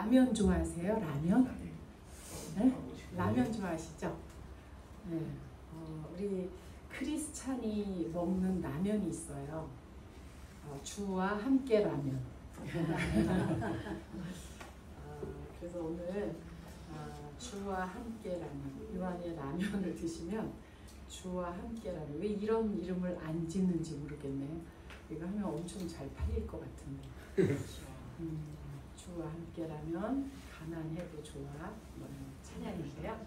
라면 좋아하세요? 라면? 네? 라면 좋아하시죠? 네. 우리 크리스찬이 먹는 라면이 있어요. 주와 함께 라면. 그래서 오늘 주와 함께 라면, 요한의 라면을 드시면 주와 함께 라면. 왜 이런 이름을 안 짓는지 모르겠네요. 이거 하면 엄청 잘 팔릴 것 같은데. 주와 함께 라면, 가난해도 좋아. 찬양인데요.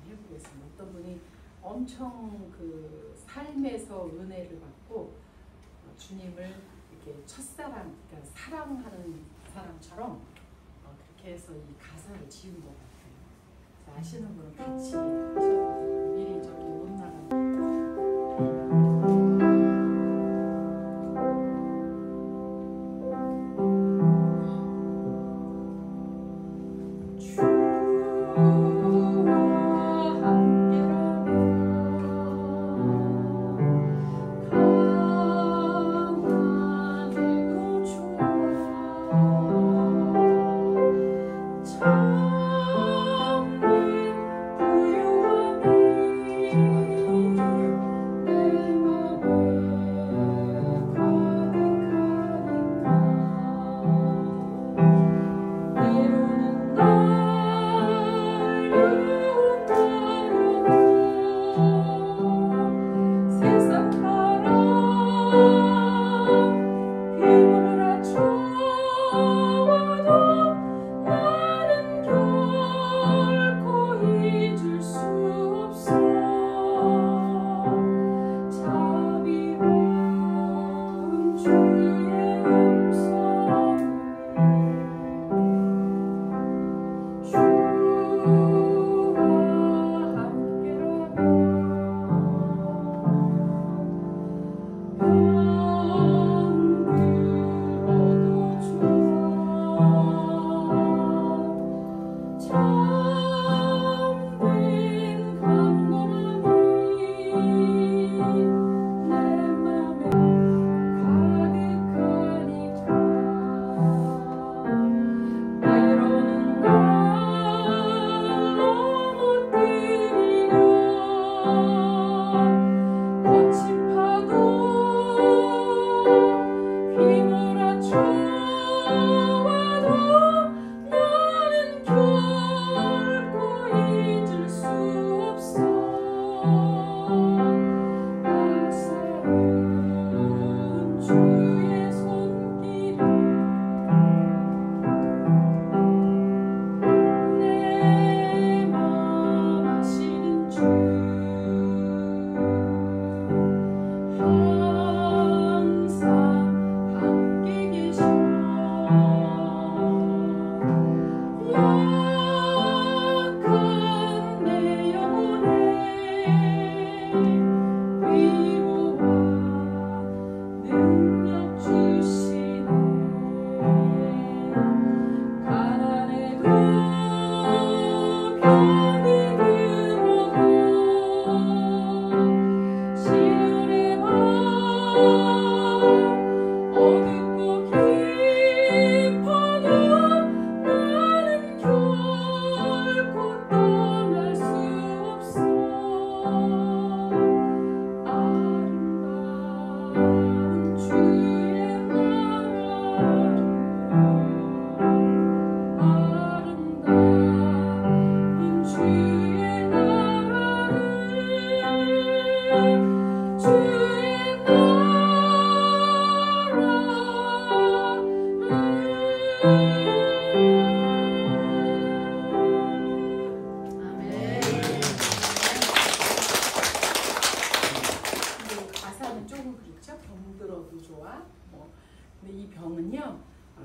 해보겠습니다. 어떤 분이 엄청 그 삶에서 은혜를 받고 주님을 이렇게 첫사랑, 그러니까 사랑하는 사람처럼 그렇게 해서 이 가사를 지은 것 같아요. 아시는 분은 같이 하셔도 미리 저기 못 나가는.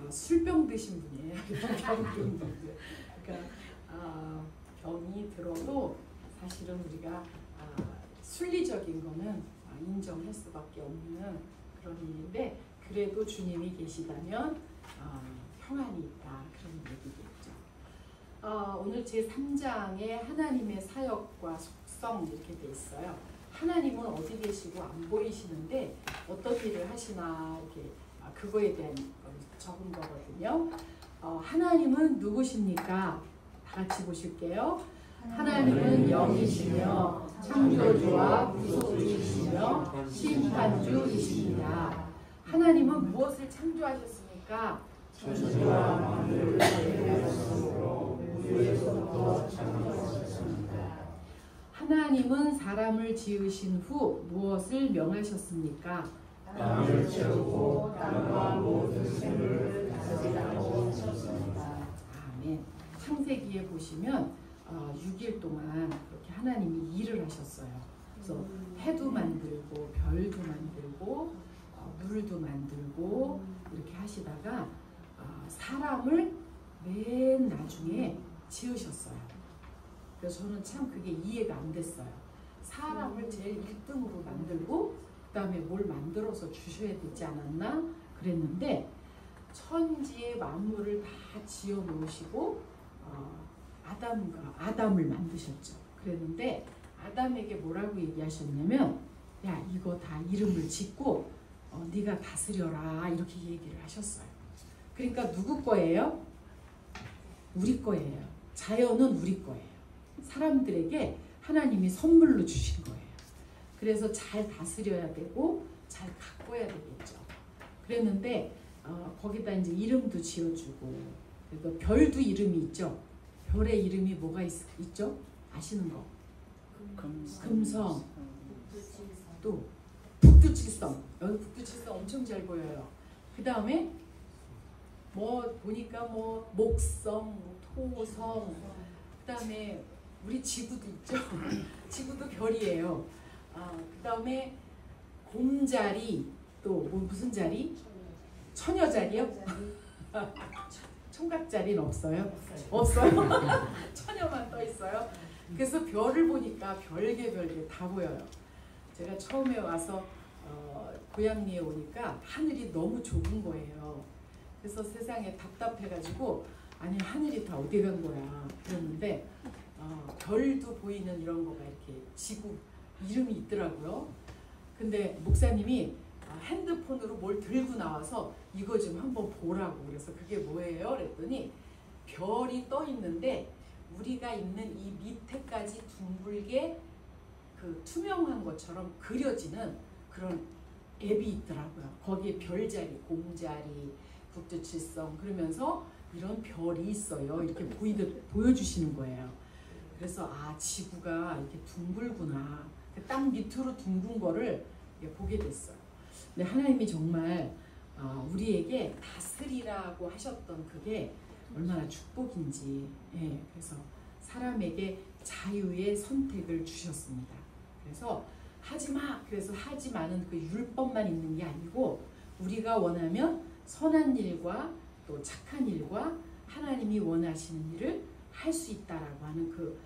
술병 드신 분이에요. 그러니까 병이 들어도 사실은 우리가 순리적인 거는 인정할 수밖에 없는 그런 일인데 그래도 주님이 계시다면 평안이 있다 그런 얘기겠죠. 오늘 제3장에 하나님의 사역과 속성 이렇게 돼 있어요. 하나님은 어디 계시고 안 보이시는데 어떤 일을 하시나 이렇게 그거에 대한 적은 거거든요. 하나님은 누구십니까? 다 같이 보실게요. 하나님은 영이시며 창조주와 구속주이시며 심판주이십니다. 하나님은 무엇을 창조하셨습니까? 천지와 만물을 창조하셨으므로 우주에서부터 창조하셨습니다. 하나님은 사람을 지으신 후 무엇을 명하셨습니까? 땅을 채우고 땅과 모든 생물을 다스리라고 하셨습니다. 아멘. 창세기에 보시면 6일 동안 그렇게 하나님이 일을 하셨어요. 그래서 해도 만들고 별도 만들고 물도 만들고 이렇게 하시다가 사람을 맨 나중에 지으셨어요. 그래서 저는 참 그게 이해가 안 됐어요. 사람을 제일 1등으로 만들고 그 다음에 뭘 만들어서 주셔야 되지 않았나 그랬는데 천지의 만물을 다 지어 놓으시고 아담을 만드셨죠. 그랬는데 아담에게 뭐라고 얘기하셨냐면 야 이거 다 이름을 짓고 네가 다스려라 이렇게 얘기를 하셨어요. 그러니까 누구 거예요? 우리 거예요. 자연은 우리 거예요. 사람들에게 하나님이 선물로 주신 거예요. 그래서 잘 다스려야 되고 잘 가꿔야 되겠죠. 그랬는데 거기다 이제 이름도 지어주고 그래서 별도 이름이 있죠. 별의 이름이 뭐가 있죠? 아시는 거? 금성, 또 북두칠성. 여기 북두칠성 엄청 잘 보여요. 그 다음에 뭐 보니까 뭐 목성, 토성, 그 다음에 우리 지구도 있죠. 지구도 별이에요. 그 다음에 곰자리, 또 뭐 무슨 자리? 처녀자리요? 총각자리는 없어요? 없어요? 처녀만 떠 있어요. 그래서 별을 보니까 별게 다 보여요. 제가 처음에 와서 고향리에 오니까 하늘이 너무 좁은 거예요. 그래서 세상에 답답해가지고 아니 하늘이 다 어디 간 거야 그랬는데 별도 보이는 이런 거가 이렇게 지구 이름이 있더라고요. 근데 목사님이 핸드폰으로 뭘 들고 나와서 이거 좀 한번 보라고 그래서 그게 뭐예요? 그랬더니 별이 떠 있는데 우리가 있는 이 밑에까지 둥글게 그 투명한 것처럼 그려지는 그런 앱이 있더라고요. 거기에 별자리, 곰자리, 북두칠성 그러면서 이런 별이 있어요. 이렇게 보여주시는 거예요. 그래서 지구가 이렇게 둥글구나. 땅 밑으로 둥근 거를 보게 됐어요. 근데 하나님이 정말 우리에게 다스리라고 하셨던 그게 얼마나 축복인지 그래서 사람에게 자유의 선택을 주셨습니다. 그래서 하지마 그래서 하지마는 그 율법만 있는 게 아니고 우리가 원하면 선한 일과 또 착한 일과 하나님이 원하시는 일을 할 수 있다라고 하는 그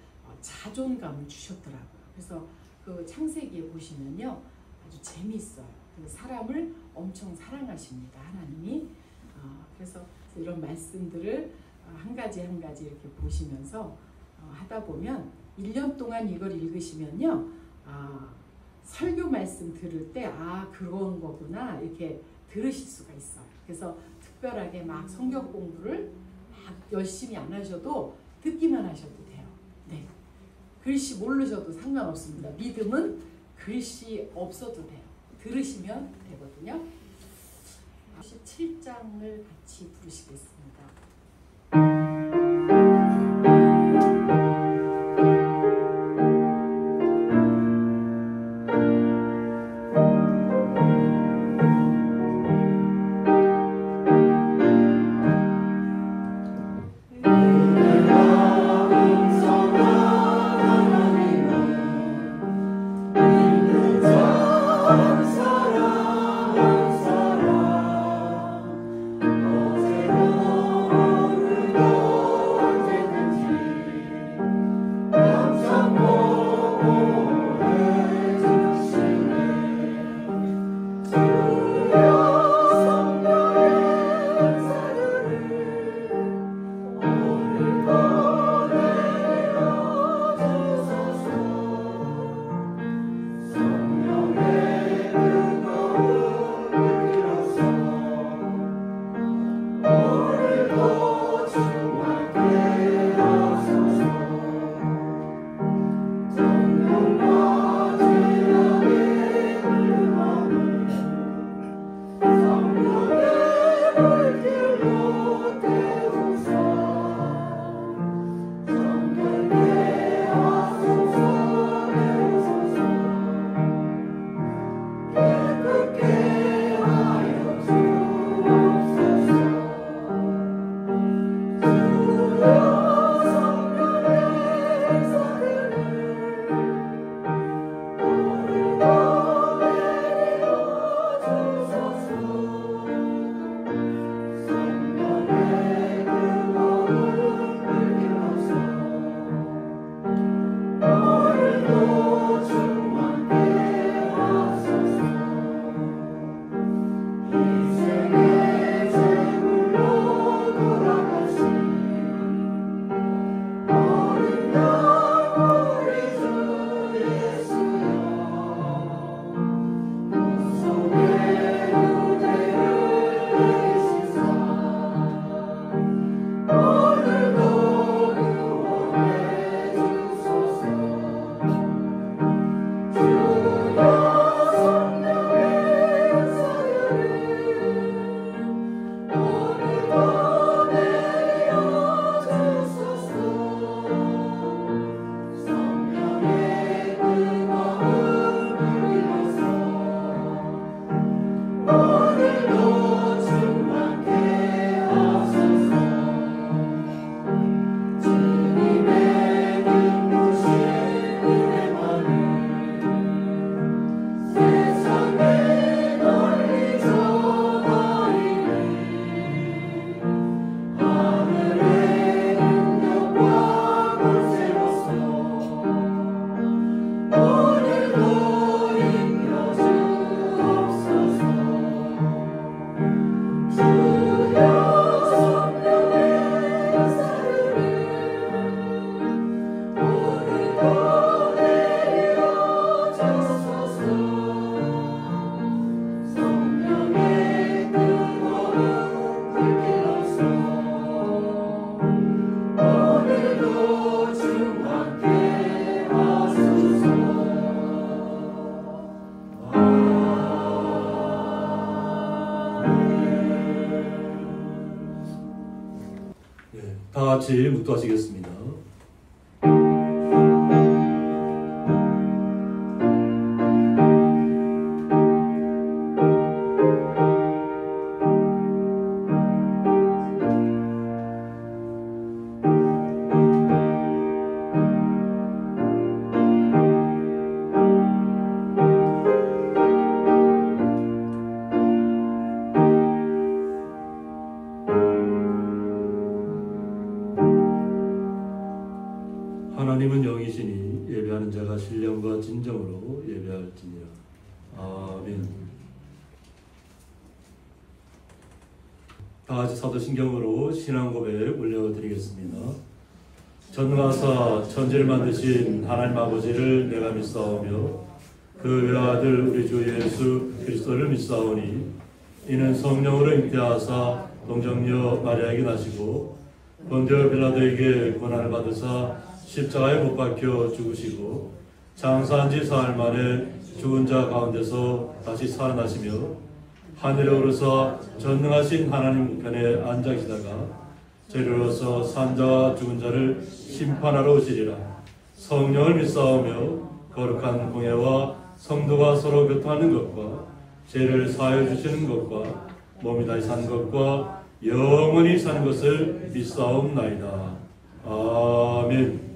자존감을 주셨더라고요. 그래서 그 창세기에 보시면요 아주 재미있어요. 사람을 엄청 사랑하십니다. 하나님이. 그래서 이런 말씀들을 한 가지 이렇게 보시면서 하다 보면 1년 동안 이걸 읽으시면요 설교 말씀 들을 때 그런 거구나 이렇게 들으실 수가 있어요. 그래서 특별하게 막 성경 공부를 막 열심히 안 하셔도 듣기만 하셔도 돼요. 네. 글씨 모르셔도 상관없습니다. 믿음은 글씨 없어도 돼요. 들으시면 되거든요. 17장을 같이 부르시겠습니다. 사랑 다 같이 묵도하시겠습니다. 하나님은 영이시니 예배하는 자가 신령과 진정으로 예배할지니라. 아멘. 다같이 사도신경으로 신앙 고백 올려드리겠습니다. 전능하사 천지를 만드신 하나님 아버지를 내가 믿사오며 그 외아들 우리 주 예수 그리스도를 믿사오니 이는 성령으로 잉태하사 동정녀 마리아에게 나시고 본디오 빌라도에게 고난을 받으사 십자가에 못 박혀 죽으시고 장사한 지 사흘 만에 죽은 자 가운데서 다시 살아나시며 하늘에 오르사 전능하신 하나님 우편에 앉아 계시다가 저리로서 산자와 죽은 자를 심판하러 오시리라. 성령을 믿사오며 거룩한 공예와 성도가 서로 교통하는 것과 죄를 사하여 주시는 것과 몸이 다시 산 것과 영원히 사는 것을 믿사옵나이다. 아멘.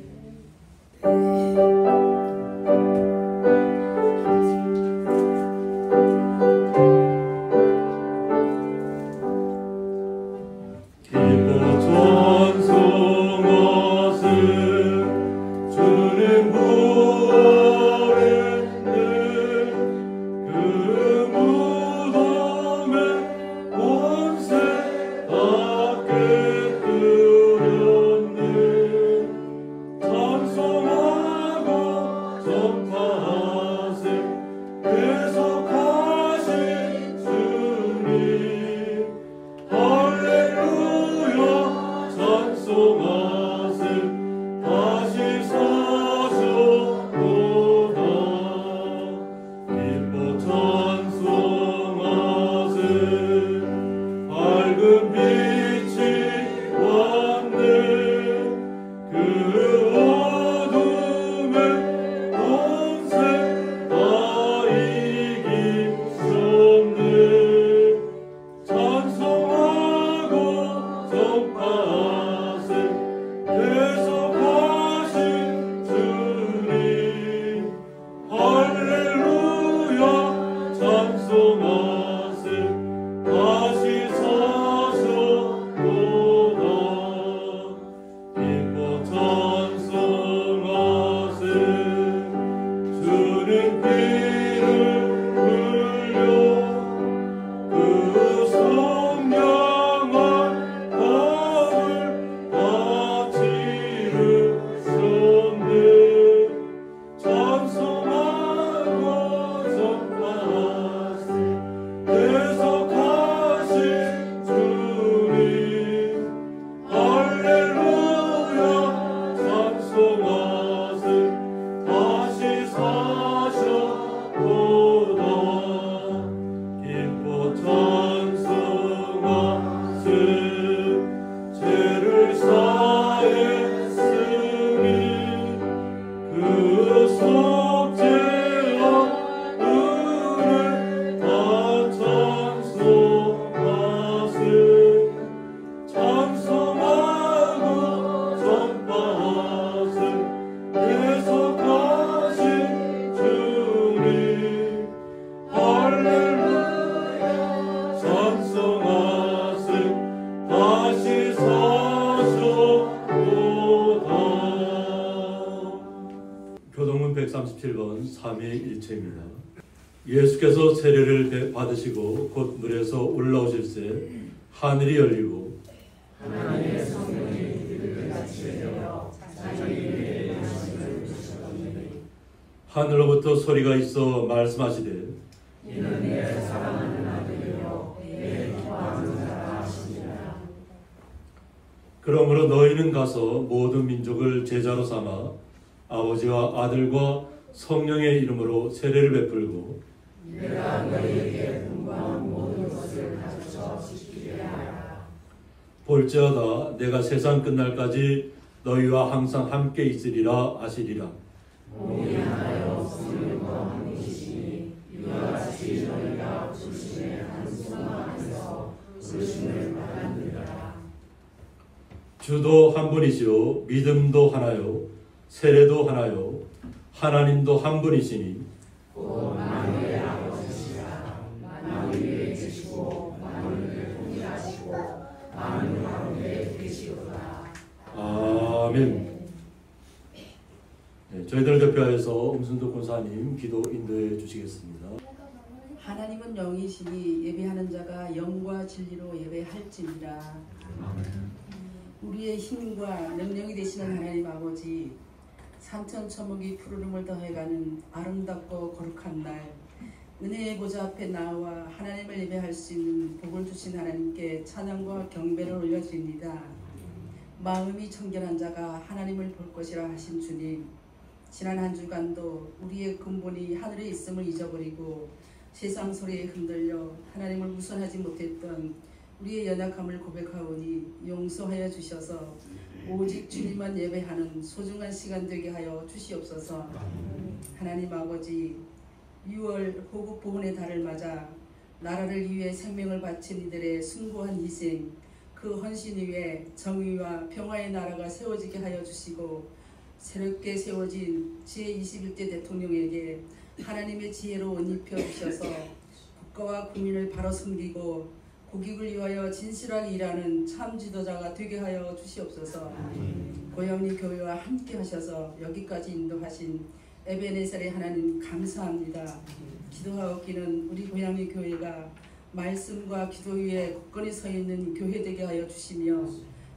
교동문 137번 3위1체입니다. 예수께서 세례를 받으시고 곧 물에서 올라오실새 하늘이 열리고 하나님의 성령이 그를 같이 내려 자기 위에 말씀을 주셨더니 하늘로부터 소리가 있어 말씀하시되 이는 내 사랑하는 아들이요 내 기뻐하는 자라 하시니라. 그러므로 너희는 가서 모든 민족을 제자로 삼아 아버지와 아들과 성령의 이름으로 세례를 베풀고 내가 너희에게 분부한 모든 것을 가르쳐 지키게 하라. 볼지어다 내가 세상 끝날까지 너희와 항상 함께 있으리라 하시리라. 몸이 하나여 성령과 한 이시니 이와 같이 너희가 불신의 한 소망 안에서 불신을 받았느니라. 주도 한 분이시요 믿음도 하나요 세례도 하나요 하나님도 한 분이시니 곧 만유의 아버지시라. 만유에 계시고 만유를 통일하시고 만유 가운데 계시도다. 아멘. 네, 저희들을 대표하여서 음순도 권사님 기도 인도해 주시겠습니다. 하나님은 영이시니 예배하는 자가 영과 진리로 예배할지니라. 우리의 힘과 능력이 되시는 하나님 아버지, 산천초목이 푸르름을 더해가는 아름답고 거룩한 날, 은혜의 보좌 앞에 나와 하나님을 예배할 수 있는 복을 주신 하나님께 찬양과 경배를 올려드립니다. 마음이 청결한 자가 하나님을 볼 것이라 하신 주님, 지난 한 주간도 우리의 근본이 하늘에 있음을 잊어버리고 세상 소리에 흔들려 하나님을 우선하지 못했던 우리의 연약함을 고백하오니 용서하여 주셔서 오직 주님만 예배하는 소중한 시간 되게 하여 주시옵소서. 하나님 아버지, 6월 호국 보훈의 달을 맞아 나라를 위해 생명을 바친 이들의 숭고한 희생, 그 헌신 위에 정의와 평화의 나라가 세워지게 하여 주시고 새롭게 세워진 제21대 대통령에게 하나님의 지혜로 옷 입혀 주셔서 국가와 국민을 바로 섬기고 국익을 위하여 진실하게 일하는 참 지도자가 되게 하여 주시옵소서. 고영리 교회와 함께 하셔서 여기까지 인도하신 에베네셀의 하나님 감사합니다. 기도하옵기는 우리 고영리 교회가 말씀과 기도 위에 굳건히 서 있는 교회 되게 하여 주시며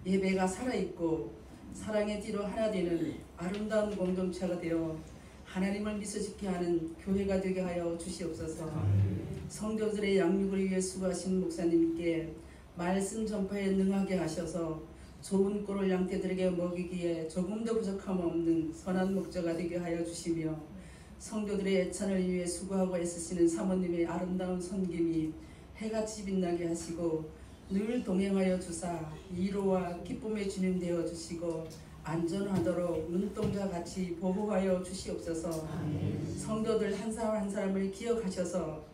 예배가 살아있고 사랑의 띠로 하나 되는 아름다운 공동체가 되어 하나님을 미소 짓게 하는 교회가 되게 하여 주시옵소서. 성도들의 양육을 위해 수고하신 목사님께 말씀 전파에 능하게 하셔서 좋은 꼴을 양떼들에게 먹이기에 조금도 부족함 없는 선한 목자가 되게 하여 주시며 성도들의 애찬을 위해 수고하고 애쓰시는 사모님의 아름다운 섬김이 해같이 빛나게 하시고 늘 동행하여 주사 위로와 기쁨의 주님 되어 주시고 안전하도록 눈동자 같이 보호하여 주시옵소서. 성도들 한 사람 한 사람을 기억하셔서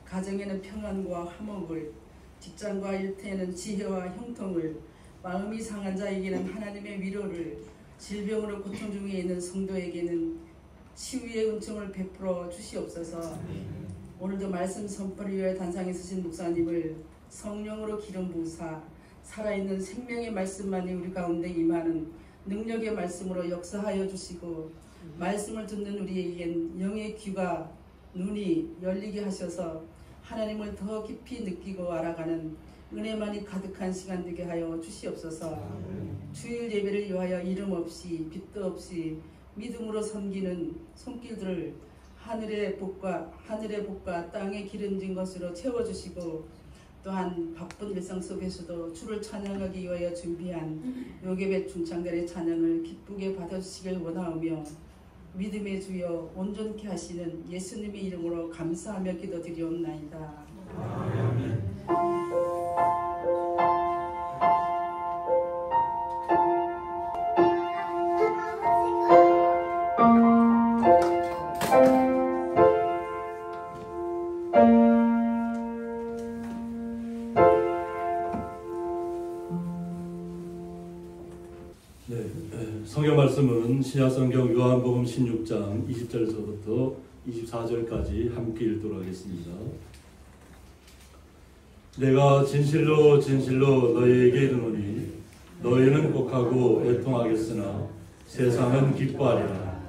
가정에는 평안과 화목을, 직장과 일터에는 지혜와 형통을, 마음이 상한 자에게는 하나님의 위로를, 질병으로 고통 중에 있는 성도에게는 치유의 은총을 베풀어 주시옵소서. 오늘도 말씀 선포를 위해 단상에 서신 목사님을 성령으로 기름 부으사 살아있는 생명의 말씀만이 우리 가운데 임하는 능력의 말씀으로 역사하여 주시고 말씀을 듣는 우리에겐 영의 귀가 눈이 열리게 하셔서 하나님을 더 깊이 느끼고 알아가는 은혜만이 가득한 시간 되게 하여 주시옵소서. 주일 예배를 위하여 이름 없이 빛도 없이 믿음으로 섬기는 손길들을 하늘의 복과 땅의 기름진 것으로 채워주시고 또한 바쁜 일상 속에서도 주를 찬양하기 위하여 준비한 요괴배 중창단의 찬양을 기쁘게 받아주시길 원하오며 믿음의 주여 온전케 하시는 예수님의 이름으로 감사하며 기도드리옵나이다. 아멘. 성경 말씀은 신약성경 요한복음 16장 20절에서부터 24절까지 함께 읽도록 하겠습니다. 내가 진실로 진실로 너희에게 이르노니 너희는 곡하고 애통하겠으나 세상은 기뻐하리라.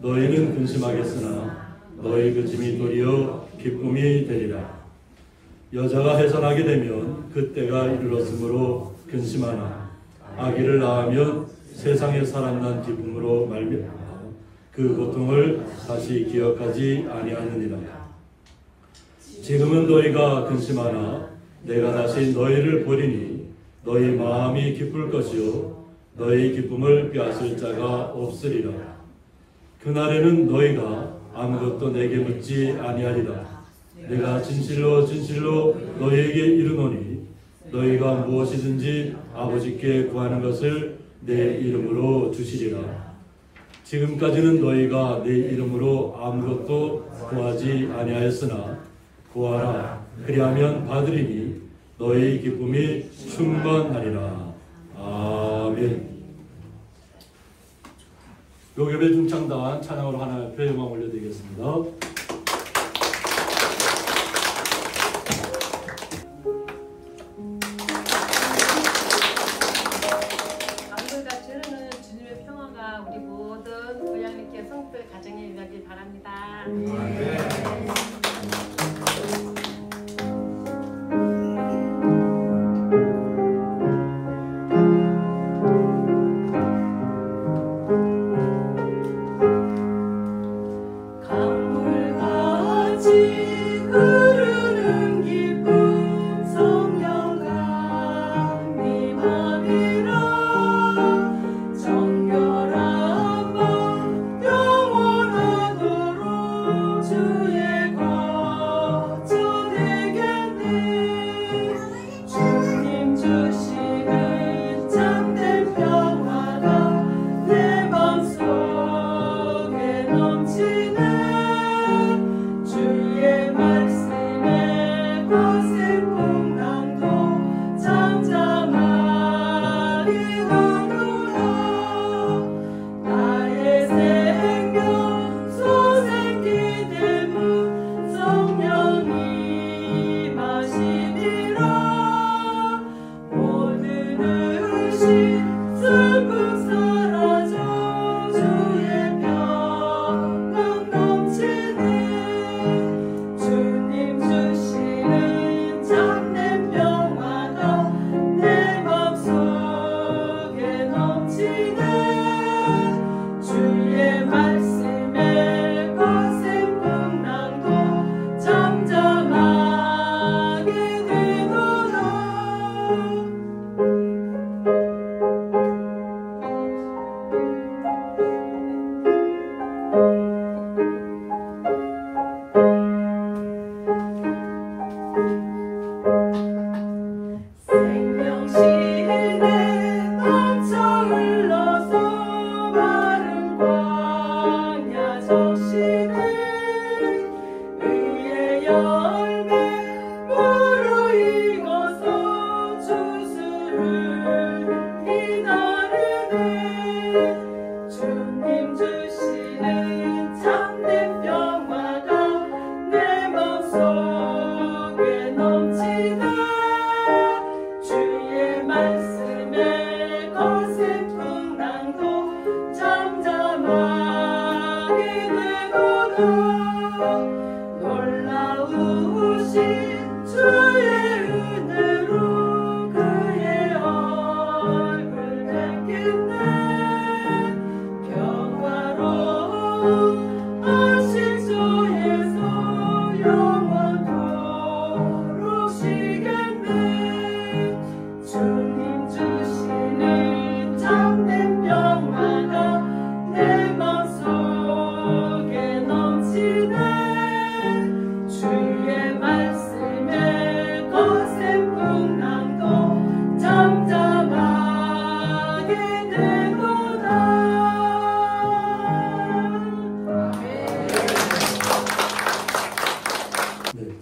너희는 근심하겠으나 너희 근심이 도리어 기쁨이 되리라. 여자가 해산하게 되면 그때가 이르렀으므로 근심하나 아기를 낳으면 세상에 사랑난 기쁨으로 말미암아 그 고통을 다시 기억하지 아니하느니라. 지금은 너희가 근심하나 내가 다시 너희를 보리니 너희 마음이 기쁠 것이요 너희 기쁨을 빼앗을 자가 없으리라. 그날에는 너희가 아무것도 내게 묻지 아니하리라. 내가 진실로 진실로 너희에게 이르노니 너희가 무엇이든지 아버지께 구하는 것을 내 이름으로 주시리라. 지금까지는 너희가 내 이름으로 아무것도 구하지 아니하였으나 구하라. 그리하면 받으리니 너희 기쁨이 충만하리라. 아멘. 요괴별 중창단 찬양으로 하나님 앞에 영광 올려드리겠습니다. 만물같이 흐르는 주님의 평화가 우리 모든 고향리께 성도의 가정에 임하길 바랍니다.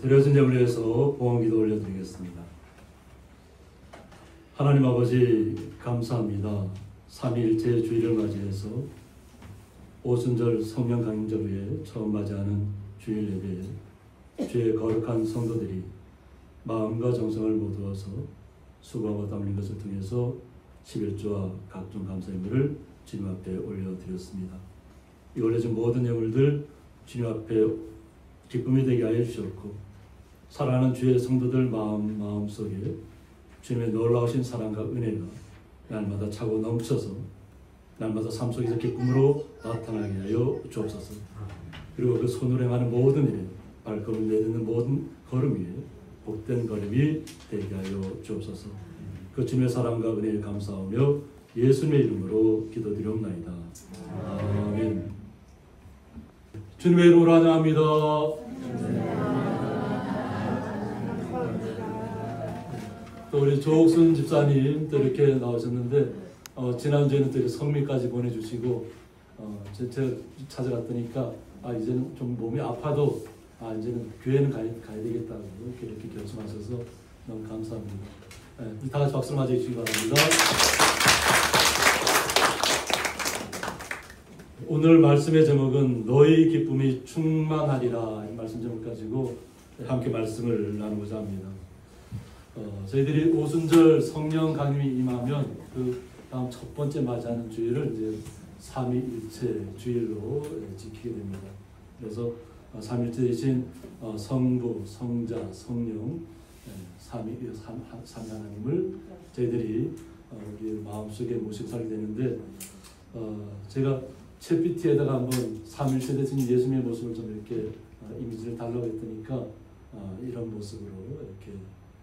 드려진 점을 위해서 봉헌기도 올려드리겠습니다. 하나님 아버지 감사합니다. 삼위일체 주일을 맞이해서 오순절 성령 강림절 후에 처음 맞이하는 주일 예배에 주의 거룩한 성도들이 마음과 정성을 모두어서 수고하고 땀 흘린 것을 통해서 11조와 각종 감사의물을 주님 앞에 올려드렸습니다. 이 올려진 모든 예물들 주님 앞에 기쁨이 되게 하여 주셨고 사랑하는 주의 성도들 마음속에 주님의 놀라우신 사랑과 은혜가 날마다 차고 넘쳐서 날마다 삶 속에서 기쁨으로 나타나게 하여 주옵소서. 그리고 그 손으로 행하는 모든 일에 발걸음을 내딛는 모든 걸음 위에 복된 걸음이 되게 하여 주옵소서. 그 주님의 사랑과 은혜에 감사하며 예수님의 이름으로 기도드리옵나이다. 아멘. 주님의 이름으로 환영합니다. 또 우리 조옥순 집사님 또 이렇게 나오셨는데 지난주에는 또 이렇게 성미까지 보내주시고 제가 찾아갔더니까 이제는 좀 몸이 아파도 이제는 교회는 가야 되겠다고 이렇게 결심하셔서 너무 감사합니다. 다 같이 박수를 맞이해 주시기 바랍니다. 오늘 말씀의 제목은 너희 기쁨이 충만하리라 이 말씀 제목 가지고 함께 말씀을 나누고자 합니다. 저희들이 오순절 성령 강림이 임하면 그 다음 첫 번째 맞이하는 주일을 이제 삼위일체 주일로 지키게 됩니다. 그래서 삼위일체 대신 성부, 성자, 성령 삼위 하나님을 저희들이 우리 마음속에 모시고 살게 되는데 제가 챗PT에다가 한번 삼위일체 대신 예수님의 모습을 좀 이렇게 이미지를 달라고 했더니까 이런 모습으로 이렇게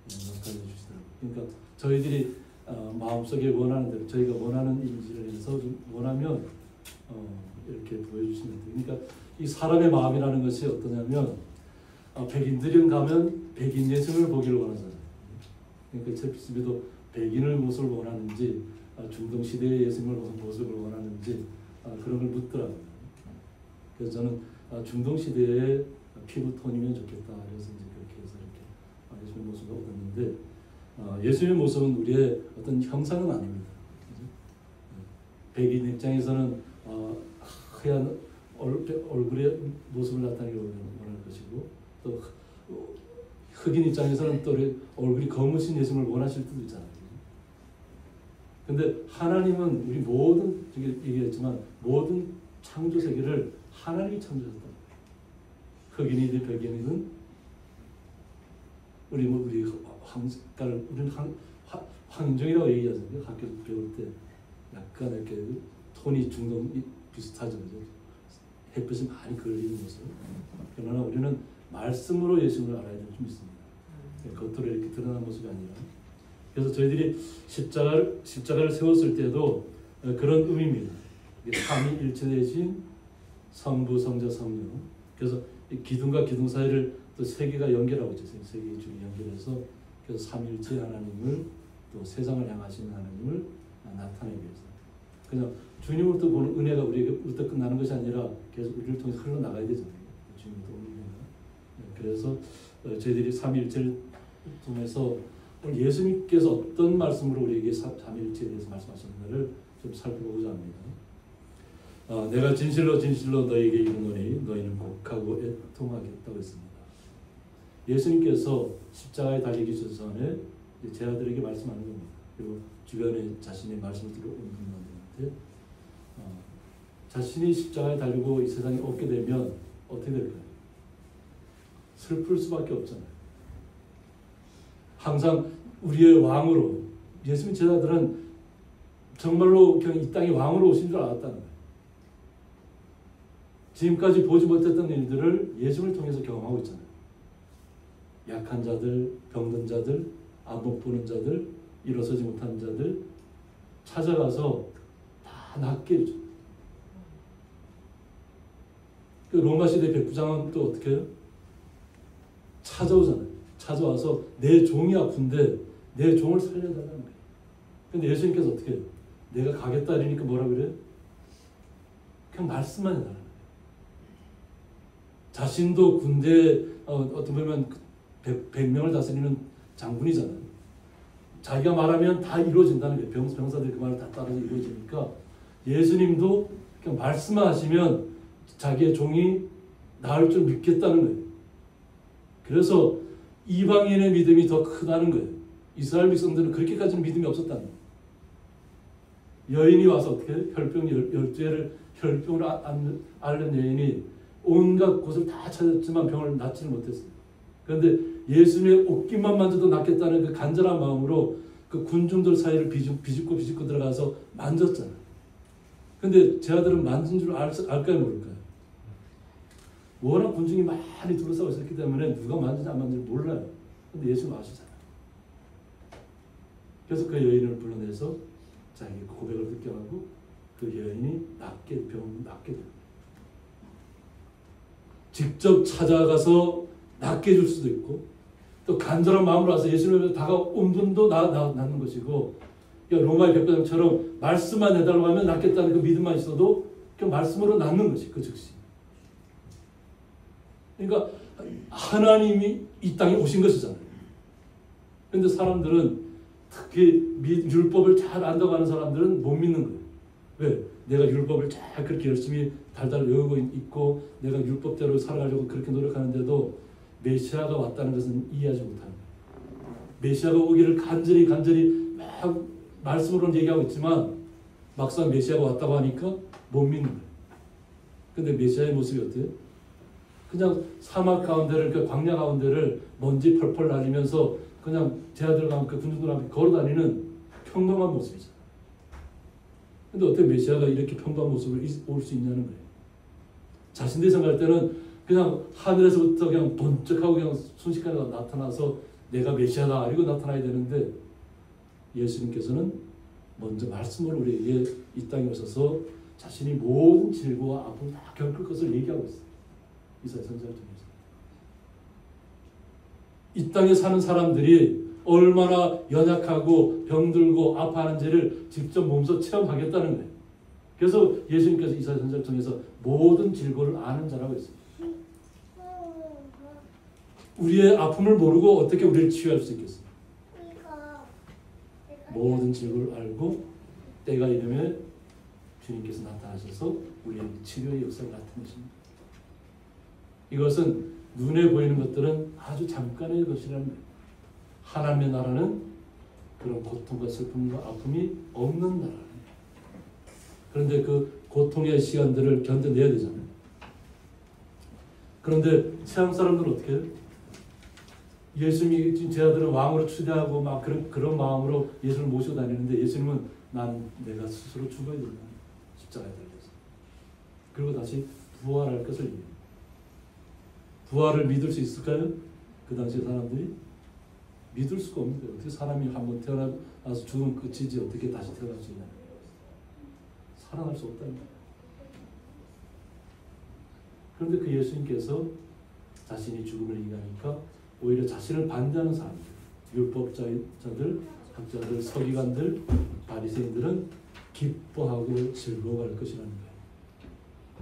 나타내 주시더라고요. 그러니까 저희들이 마음속에 원하는 대로 저희가 원하는 이미지를 해서 좀 원하면 이렇게 보여주시면 돼요. 그러니까 이 사람의 마음이라는 것이 어떠냐면 백인들이 가면 백인 예수님을 보기를 원하잖아요. 그러니까 챗PT도 백인을 무엇을 원하는지 중동 시대의 예수님을 무슨 모습을 원하는지 그런 걸 묻더라고요. 그래서 저는 중동 시대의 피부톤이면 좋겠다. 그래서 이제 그렇게 해서 이렇게 예수님의 모습을 얻었는데 예수님의 모습은 우리의 어떤 형상은 아닙니다. 백인 입장에서는 하얀 얼굴의 모습을 나타내기 원할 것이고 또 흑인 입장에서는 또 얼굴이 검으신 예수님을 원하실 수도 있잖아요. 근데 하나님은 우리 모든 얘기했지만 모든 창조 세계를 하나님이 창조했다. 흑인이든 백인이든 우리 우리는 황인종이라고 얘기하잖아요. 학교 배울 때 약간 이렇게 톤이 중동 비슷하죠, 그죠? 햇빛이 많이 걸리는 모습. 그러나 우리는 말씀으로 예수님을 알아야 될 좀 있습니다. 겉으로 이렇게 드러나는 모습이 아니라. 그래서 저희들이 십자가를 세웠을 때도 그런 의미입니다. 삼위일체 대신 성부, 성자, 성령. 그래서 기둥과 기둥 사이를 또 세 개가 연결하고 있죠. 세 개의 줄이 연결해서 그래서 삼위일체 하나님을 또 세상을 향하시는 하나님을 나타내기 위해서. 그냥 주님으로부터 보는 은혜가 우리에게부터 끝나는 것이 아니라 계속 우리를 통해서 흘러나가야 되잖아요. 주님으로부터 오는 은혜가. 그래서 저희들이 삼위일체를 통해서 예수님께서 어떤 말씀으로 우리에게 삼위일체에 대해서 말씀하셨는가를 좀 살펴보고자 합니다. 내가 진실로 진실로 너에게 이르노니 너희는 곡하고 애통하겠다고 했습니다. 예수님께서 십자가에 달리기 전에 제 아들에게 말씀하는 겁니다. 그리고 주변에 자신의 말씀을 들어오는 분들한테 자신이 십자가에 달리고 이 세상에 없게 되면 어떻게 될까요? 슬플 수밖에 없잖아요. 항상 우리의 왕으로 예수님 제자들은 정말로 그냥 이 땅에 왕으로 오신 줄 알았다는 거예요. 지금까지 보지 못했던 일들을 예수님을 통해서 경험하고 있잖아요. 약한 자들, 병든 자들, 안 못 보는 자들, 일어서지 못한 자들 찾아가서 다 낫게 해줘. 그 로마 시대 백부장은 또 어떻게 해요? 찾아오잖아요. 찾아와서 내 종이 아픈데 내 종을 살려달라는 거예요. 근데 예수님께서 어떻게 해요? 내가 가겠다 이러니까 뭐라 그래요? 그냥 말씀만 해달라는 거예요. 자신도 군대 어떻게 보면 100명을 다스리는 장군이잖아요. 자기가 말하면 다 이루어진다는 거예요. 병사들이 그 말을 다 따라서 이루어지니까 예수님도 그냥 말씀만 하시면 자기의 종이 나을 줄 믿겠다는 거예요. 그래서 이방인의 믿음이 더 크다는 거예요. 이스라엘 백성들은 그렇게까지는 믿음이 없었다는 거예요. 여인이 와서 어떻게 혈병 12회를 혈병으로 앓는 여인이 온갖 곳을 다 찾았지만 병을 낫지를 못했어요. 그런데 예수님의 옷깃만 만져도 낫겠다는 그 간절한 마음으로 그 군중들 사이를 비집고 들어가서 만졌잖아요. 근데 제 아들은 만진 줄 알까요 모를까요? 워낙 군중이 많이 둘러싸고 있었기 때문에 누가 만지는지 안 만지는지 몰라요. 근데 예수님 아시잖아요. 그래서 그 여인을 불러내서 자기 고백을 듣게 하고 그 여인이 병 낫게 돼요. 직접 찾아가서 낫게 해줄 수도 있고 또 간절한 마음으로 와서 예수님을 다가온 분도 낫는 것이고, 그러니까 로마의 백부장처럼 말씀만 해달라고 하면 낫겠다는 그 믿음만 있어도 그 말씀으로 낫는 것이 그 즉시. 그러니까 하나님이 이 땅에 오신 것이잖아요. 그런데 사람들은 특히 율법을 잘 안다고 하는 사람들은 못 믿는 거예요. 왜? 내가 율법을 잘 그렇게 열심히 달달 외우고 있고 내가 율법대로 살아가려고 그렇게 노력하는데도 메시아가 왔다는 것은 이해하지 못하는 거예요. 메시아가 오기를 간절히 막 말씀으로는 얘기하고 있지만 막상 메시아가 왔다고 하니까 못 믿는 거예요. 근데 메시아의 모습이 어때요? 그냥 사막 가운데를, 그 광야 가운데를 먼지 펄펄 날리면서 그냥 제자들과 함께 군중들과 함께 걸어다니는 평범한 모습이죠. 근데 어떻게 메시아가 이렇게 평범한 모습을 올 수 있냐는 거예요. 자신들이 생각할 때는 그냥 하늘에서부터 그냥 번쩍하고 그냥 순식간에 나타나서 내가 메시아다 이러고 나타나야 되는데 예수님께서는 먼저 말씀으로 우리에게 이 땅에 오셔서 자신이 모든 질고와 아픔을 다 겪을 것을 얘기하고 있어요. 이사야 선지자를 통해서. 이 땅에 사는 사람들이 얼마나 연약하고 병들고 아파하는지를 직접 몸소 체험하겠다는 거예요. 그래서 예수님께서 이사야 선지자를 통해서 모든 질고를 아는 자라고 했습니다. 우리의 아픔을 모르고 어떻게 우리를 치유할 수 있겠어요? 모든 질고를 알고 때가 이르면 주님께서 나타나셔서 우리에게 치료의 역사를 나타내십니다. 이것은 눈에 보이는 것들은 아주 잠깐의 것이라는 거예요. 하나님의 나라는 그런 고통과 슬픔과 아픔이 없는 나라예요. 그런데 그 고통의 시간들을 견뎌내야 되잖아요. 그런데 세상 사람들은 어떻게 해요? 예수님이 제자들은 왕으로 추대하고 막 그런 마음으로 예수님을 모시고 다니는데 예수님은 내가 스스로 죽어야 된다. 십자가에 달려서. 그리고 다시 부활할 것을 얘기해요. 부활을 믿을 수 있을까요? 그 당시 사람들이 믿을 수가 없는 거예요. 어떻게 사람이 한번 태어나서 죽으면 끝이지 어떻게 다시 태어날 수 있냐. 살아날 수 없다는 거예요. 그런데 그 예수님께서 자신이 죽음을 이기니까 오히려 자신을 반대하는 사람들, 율법자들, 학자들, 서기관들, 바리새인들은 기뻐하고 즐거워할 것이라는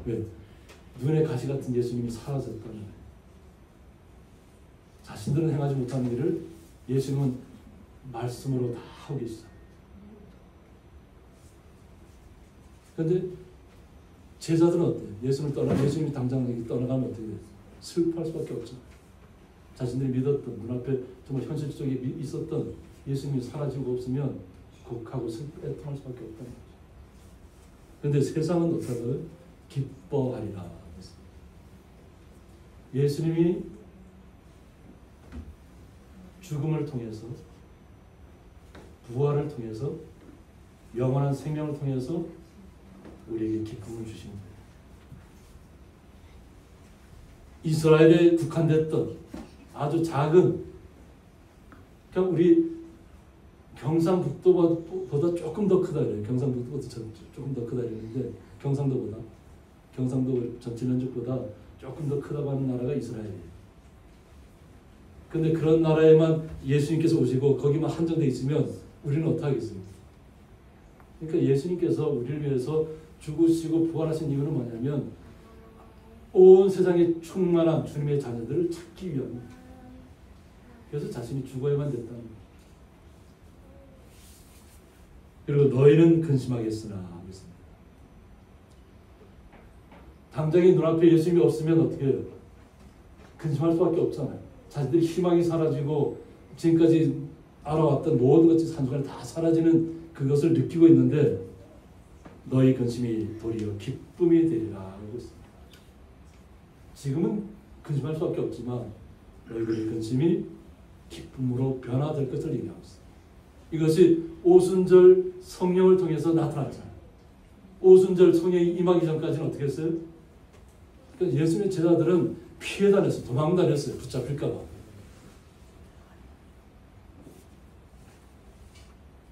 거예요. 왜? 눈에 가시 같은 예수님이 사라졌다는 거예요. 자신들은 행하지 못하는 일을 예수님은 말씀으로 다 하고 계시죠. 그런데 제자들은 어때요? 예수님이 당장 떠나가면 어떻게 돼요? 슬퍼할 수밖에 없죠. 자신들이 믿었던 눈앞에 정말 현실적으로 있었던 예수님이 사라지고 없으면 곡하고 애통할 수밖에 없다는 거죠. 그런데 세상은 어떻게 기뻐하리라. 예수님이 죽음을 통해서 부활을 통해서 영원한 생명을 통해서 우리에게 기쁨을 주신 거예요. 이스라엘에 국한됐던 아주 작은, 그냥 우리 경상북도보다 조금 더 크다 그래요. 경상북도보다 조금 더 크다 그랬는데 경상도 전체 면적보다 조금 더 크다고 하는 나라가 이스라엘이에요. 근데 그런 나라에만 예수님께서 오시고 거기만 한정되어 있으면 우리는 어떻게 하겠습니까? 그러니까 예수님께서 우리를 위해서 죽으시고 부활하신 이유는 뭐냐면 온 세상에 충만한 주님의 자녀들을 찾기 위함입니다. 그래서 자신이 죽어야만 됐다는 거예요. 그리고 너희는 근심하겠으나 하겠습니다. 당장에 눈앞에 예수님이 없으면 어떻게 해요? 근심할 수밖에 없잖아요. 자신들이 희망이 사라지고 지금까지 알아왔던 모든 것이 한순간에 다 사라지는 그것을 느끼고 있는데 너희 근심이 도리어 기쁨이 되리라 하고 있습니다. 지금은 근심할 수밖에 없지만 너희들의 근심이 기쁨으로 변화될 것을 얘기하고 있습니다. 이것이 오순절 성령을 통해서 나타났잖아요. 오순절 성령이 임하기 전까지는 어떻게 했어요? 그러니까 예수님의 제자들은 피해 다녔어요. 도망 다녔어요. 붙잡힐까 봐.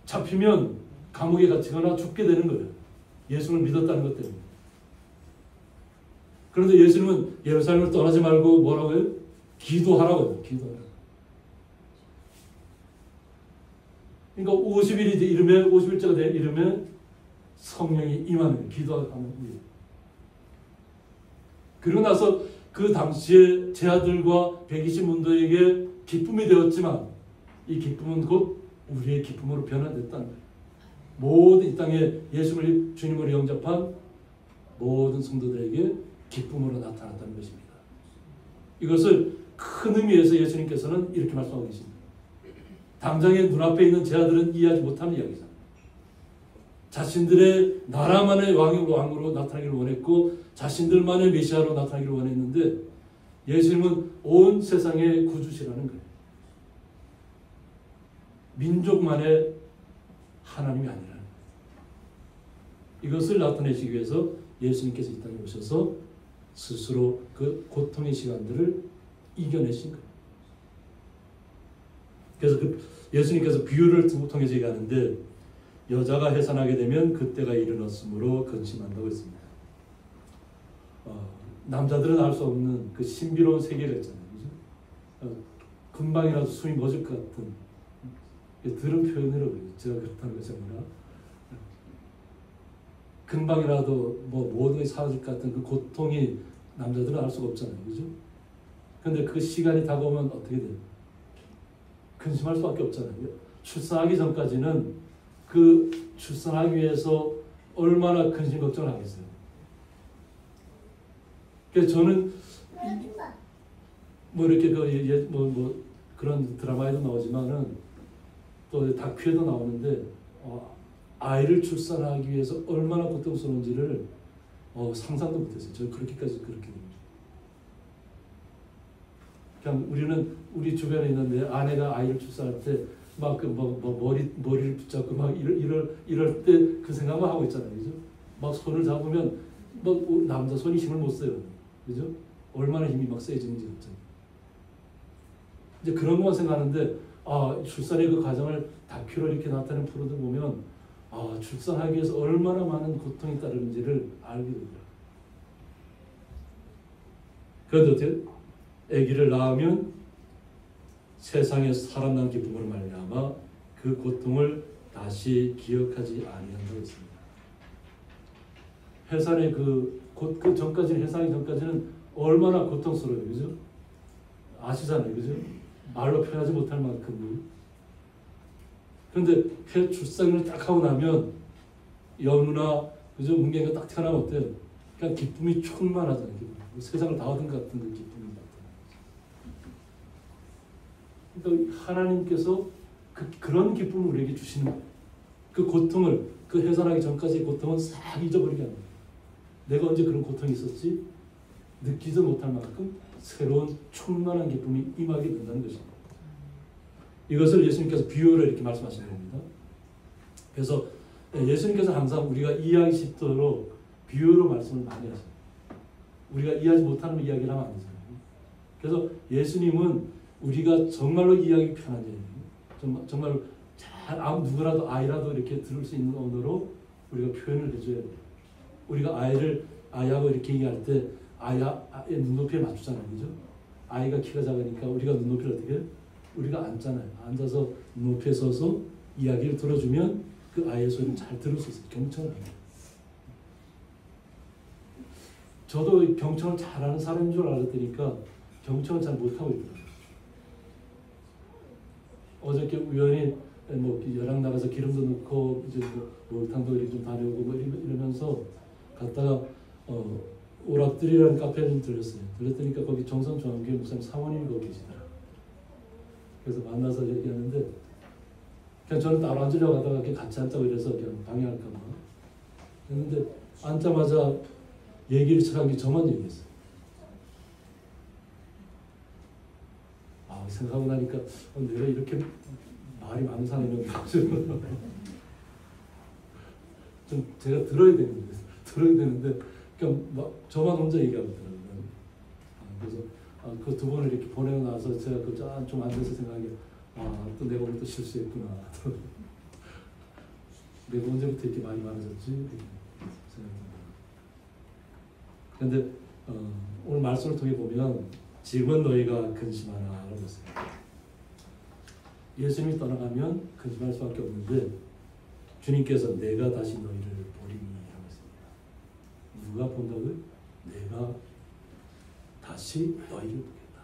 잡히면 감옥에 갇히거나 죽게 되는 거예요. 예수를 믿었다는 것 때문에. 그런데 예수님은 예루살렘을 떠나지 말고 뭐라고 해요? 기도하라고 해요. 기도하라. 그러니까 50일이 이르면 50일째가 이르면 성령이 임하는 기도하는 후에 그러고 나서 그 당시에 제 아들과 120문도에게 기쁨이 되었지만 이 기쁨은 곧 우리의 기쁨으로 변화됐다는 거예요. 모든 이 땅에 예수를 주님으로 영접한 모든 성도들에게 기쁨으로 나타났다는 것입니다. 이것을 큰 의미에서 예수님께서는 이렇게 말씀하고 계십니다. 당장에 눈앞에 있는 제 아들은 이해하지 못하는 이야기잖아요. 자신들의 나라만의 왕으로 나타나기를 원했고 자신들만의 메시아로 나타나기를 원했는데 예수님은 온 세상의 구주시라는 거예요. 민족만의 하나님이 아니라는 거예요. 이것을 나타내시기 위해서 예수님께서 이 땅에 오셔서 스스로 그 고통의 시간들을 이겨내신 거예요. 그래서 예수님께서 비유를 통해서 얘기하는데 여자가 해산하게 되면 그때가 이르렀으므로 근심한다고 했습니다. 남자들은 알 수 없는 그 신비로운 세계가 있잖아요. 그죠? 금방이라도 숨이 멎을 것 같은 들은 표현으로 제가 그렇다는 것이 아니라 금방이라도 모든 게 사라질 것 같은 그 고통이 남자들은 알 수가 없잖아요. 그죠? 근데 그 시간이 다가오면 어떻게 돼요? 근심할 수밖에 없잖아요. 출산하기 전까지는 그 출산하기 위해서 얼마나 근심 걱정을 하겠어요. 그래서 저는 이렇게 그런 드라마에도 나오지만은 또 다큐에도 나오는데 아이를 출산하기 위해서 얼마나 고통스러운지를 상상도 못했어요. 저는 그렇게까지 그렇게 됩니다. 그냥 우리는 우리 주변에 있는데 아내가 아이를 출산할 때 막 머리를 붙잡고 막 이럴 때 그 생각만 하고 있잖아요, 그죠? 막 손을 잡으면 남자 손이 힘을 못 써요, 그죠? 얼마나 힘이 막 세지는지 갑자기. 이제 그런 것만 생각하는데 출산의 그 과정을 다큐로 이렇게 나타내는 프로들 보면 출산하기 위해서 얼마나 많은 고통이 따르는지를 알게 되더라고요. 그런데 어떻게 아기를 낳으면 세상에 살아난 기쁨으로 말미암아 그 고통을 다시 기억하지 아니한다고 했습니다. 해산의 그 전까지는 해산하기 전까지는 얼마나 고통스러워요, 그죠? 아시잖아요, 그죠? 말로 표현하지 못할 만큼. 그런데 출산을 딱 하고 나면 연우나 그죠? 문경이가 딱 태어나면 어때요? 그냥 기쁨이 충만하잖아요. 기쁨. 세상을 다 얻은 것 같은 그 기쁨이 나타나요. 그러니까 하나님께서 그런 기쁨을 우리에게 주시는 거예요. 그 고통을, 그 해산하기 전까지의 고통은 싹 잊어버리게 합니다. 내가 언제 그런 고통이 있었지? 느끼지 못할 만큼 새로운 충만한 기쁨이 임하게 된다는 것입니다. 이것을 예수님께서 비유로 이렇게 말씀하시는 겁니다. 그래서 예수님께서 항상 우리가 이해하기 쉽도록 비유로 말씀을 많이 하셔요. 우리가 이해하지 못하는 이야기를 하면 안 되잖아요. 그래서 예수님은 우리가 정말로 이해하기 편한 얘기예요. 정말 잘 누구라도 아이라도 이렇게 들을 수 있는 언어로 우리가 표현을 해줘야 돼요. 우리가 아이하고 이렇게 얘기할 때 아이의 눈높이에 맞추잖아요, 그죠? 아이가 키가 작으니까 우리가 눈높이를 어떻게 해요? 우리가 앉잖아요. 앉아서 눈높이에 서서 이야기를 들어주면 그 아이의 소리를 잘 들을 수 있어요. 경청을 합니다. 저도 경청을 잘하는 사람인 줄 알았더니까 경청을 잘 못하고 있더라고요. 어저께 우연히 여랑 나가서 기름도 넣고 이제 목욕탕도 이렇게 좀 다녀오고 이러면서 갔다가 오락들이라는 카페에 좀 들렸어요. 들렸더니까 거기 정선중앙교회 목사님 사모님이 거기 계시더라고요. 그래서 만나서 얘기하는데 그냥 저는 따로 앉으려고 하다가 이렇게 같이 앉자고 이래서 그냥 방해할까 봐 했는데 앉자마자 얘기를 시작한 게 저만 얘기했어요. 생각하고 나니까 내가 이렇게 말이 많은 사람인가 좀 제가 들어야 되는데 그냥 막 저만 혼자 얘기하고 있더라고요. 그래서 그 두 번을 이렇게 보내고 나서 제가 좀 앉아서 생각하게 또 내가 오늘 또 실수했구나. 내가 언제부터 이렇게 말이 많아졌지? 생각합니다. 그런데 오늘 말씀을 통해 보면 지금은 너희가 근심하라 라고 했어요. 예수님이 떠나가면 근심할 수밖에 없는데 주님께서 내가 다시 너희를 보리니 라고 했습니다. 누가 본다고요? 내가 다시 너희를 보겠다.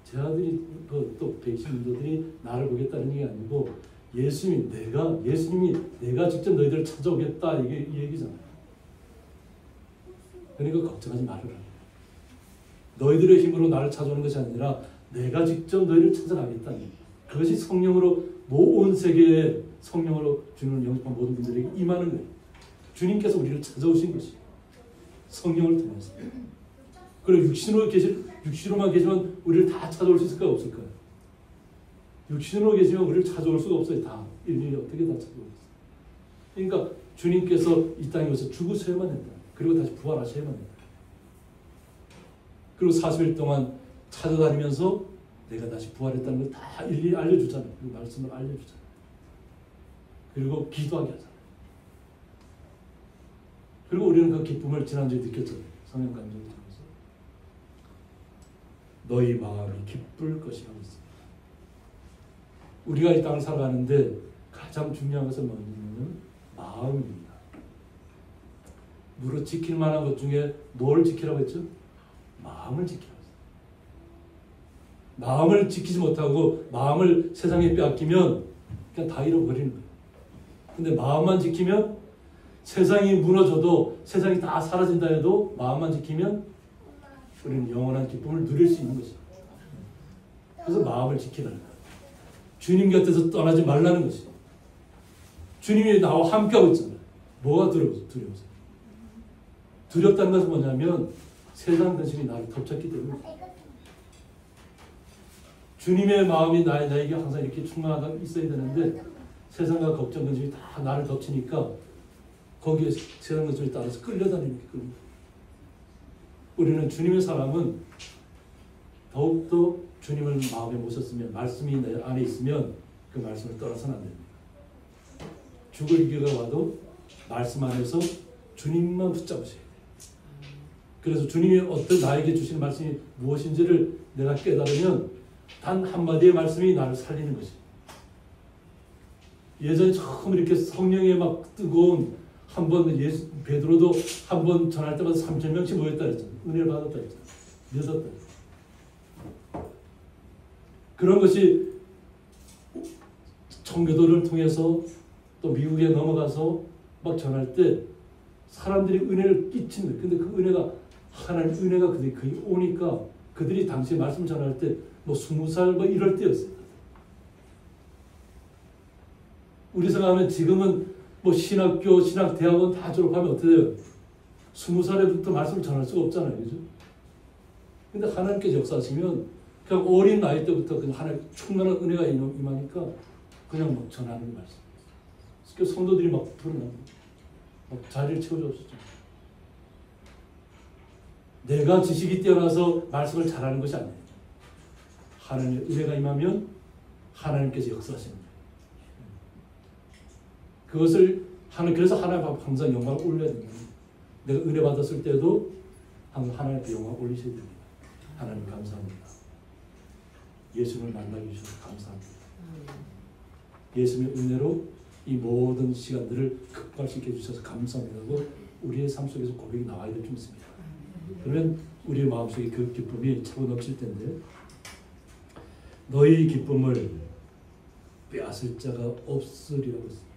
제 아들이 또 백신인도들이 나를 보겠다는 얘기 아니고 예수님이 내가 직접 너희들을 찾아오겠다 이 얘기잖아요. 그러니까 걱정하지 말으라. 너희들의 힘으로 나를 찾아오는 것이 아니라 내가 직접 너희를 찾아가겠다. 그것이 성령으로 온 세계에 성령으로 주님을 영접한 모든 분들에게 임하는 거예요. 주님께서 우리를 찾아오신 것이 성령을 통해서. 그리고 육신으로만 계시면 우리를 다 찾아올 수 있을까요? 없을까요? 육신으로 계시면 우리를 찾아올 수가 없어요. 다 일일이 어떻게 다 찾아오겠어요? 그러니까 주님께서 이 땅에 오셔서 죽으셔야만 된다. 그리고 다시 부활하셔야만 된다. 그리고 40일 동안 찾아다니면서 내가 다시 부활했다는 걸 다 일일이 알려주잖아요. 그 말씀을 알려주잖아요. 그리고 기도하게 하잖아요. 그리고 우리는 그 기쁨을 지난주에 느꼈잖아요. 성령 감정을 통해서. 너희 마음이 기쁠 것이라고 했습니다. 우리가 이 땅을 살아가는데 가장 중요한 것은 뭐냐면 마음입니다. 무릇 지킬 만한 것 중에 뭘 지키라고 했죠? 마음을 지키라고 했어요. 마음을 지키지 못하고 마음을 세상에 빼앗기면 그냥 다 잃어버리는 거예요. 근데 마음만 지키면 세상이 무너져도 세상이 다 사라진다 해도 마음만 지키면 우리는 영원한 기쁨을 누릴 수 있는 것이죠. 그래서 마음을 지키라는 거예요. 주님 곁에서 떠나지 말라는 것이죠. 주님이 나와 함께하고 있잖아요. 뭐가 두려워서? 두렵다는 것은 뭐냐면 세상 근심이 나를 덮쳤기 때문에 주님의 마음이 나에게 항상 이렇게 충만하게 있어야 되는데 세상과 걱정 근심이 다 나를 덮치니까 거기에 세상 근심에 따라서 끌려다니는 게 끌립니다. 우리는 주님의 사람은 더욱더 주님을 마음에 모셨으면 말씀이 내 안에 있으면 그 말씀을 떠나서는 안 됩니다. 죽을 기회가 와도 말씀 안에서 주님만 붙잡으셔야 돼요. 그래서 주님이 어떤 나에게 주신 말씀이 무엇인지를 내가 깨달으면 단 한마디의 말씀이 나를 살리는 것이에요. 예전에 처음 이렇게 성령에 막 뜨거운 한번 베드로도 한 번 전할 때마다 3,000명씩 모였다 그랬잖아요. 은혜를 받았다 그랬잖아요. 믿었다. 그런 것이 청교도를 통해서 또 미국에 넘어가서 막 전할 때 사람들이 은혜를 끼친 거예요. 근데 그 은혜가 하나님 은혜가 그들이 거의 오니까 그들이 당시에 말씀 전할 때 뭐 20살 뭐 이럴 때였어요. 우리 생각하면 지금은 뭐 신학교, 신학대학원 다 졸업하면 어떻게 돼요? 20살에부터 말씀을 전할 수가 없잖아요. 그죠? 근데 하나님께서 역사하시면 그냥 어린 나이 때부터 그냥 하나님 충만한 은혜가 임하니까 그냥 막 전하는 말씀. 그래서 성도들이 막 불어나고 막 자리를 채워줬었죠. 내가 지식이 뛰어나서 말씀을 잘하는 것이 아니에요. 하나님의 은혜가 임하면 하나님께서 역사하시는 거예요. 그것을 그래서 하나님 앞에 항상 영광을 올려야 됩니다. 내가 은혜 받았을 때도 항상 하나님께 영광을 올리셔야 됩니다. 하나님 감사합니다. 예수님을 만나게 주셔서 감사합니다. 예수님의 은혜로 이 모든 시간들을 극발시켜 주셔서 감사합니다고 우리의 삶 속에서 고백이 나와야 될 줄 믿습니다. 그러면 우리의 마음속에 그 기쁨이 차고 넘칠 텐데 너희 기쁨을 빼앗을 자가 없으리라고 했습니다.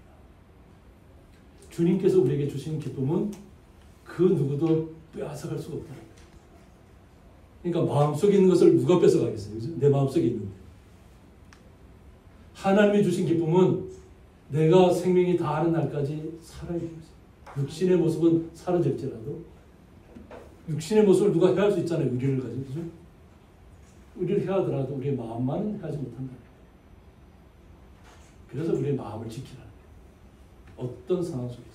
주님께서 우리에게 주신 기쁨은 그 누구도 빼앗아갈 수가 없다. 그러니까 마음속에 있는 것을 누가 뺏어가겠어요? 그죠? 내 마음속에 있는데 하나님이 주신 기쁨은 내가 생명이 다하는 날까지 살아야 됩니다. 육신의 모습은 사라질지라도 육신의 모습을 누가 해할 수 있잖아요. 의리를 가지고. 그죠? 의리를 해하더라도 우리의 마음만은 하지 못한다. 그래서 우리의 마음을 지키라는 거예요. 어떤 상황 속에서.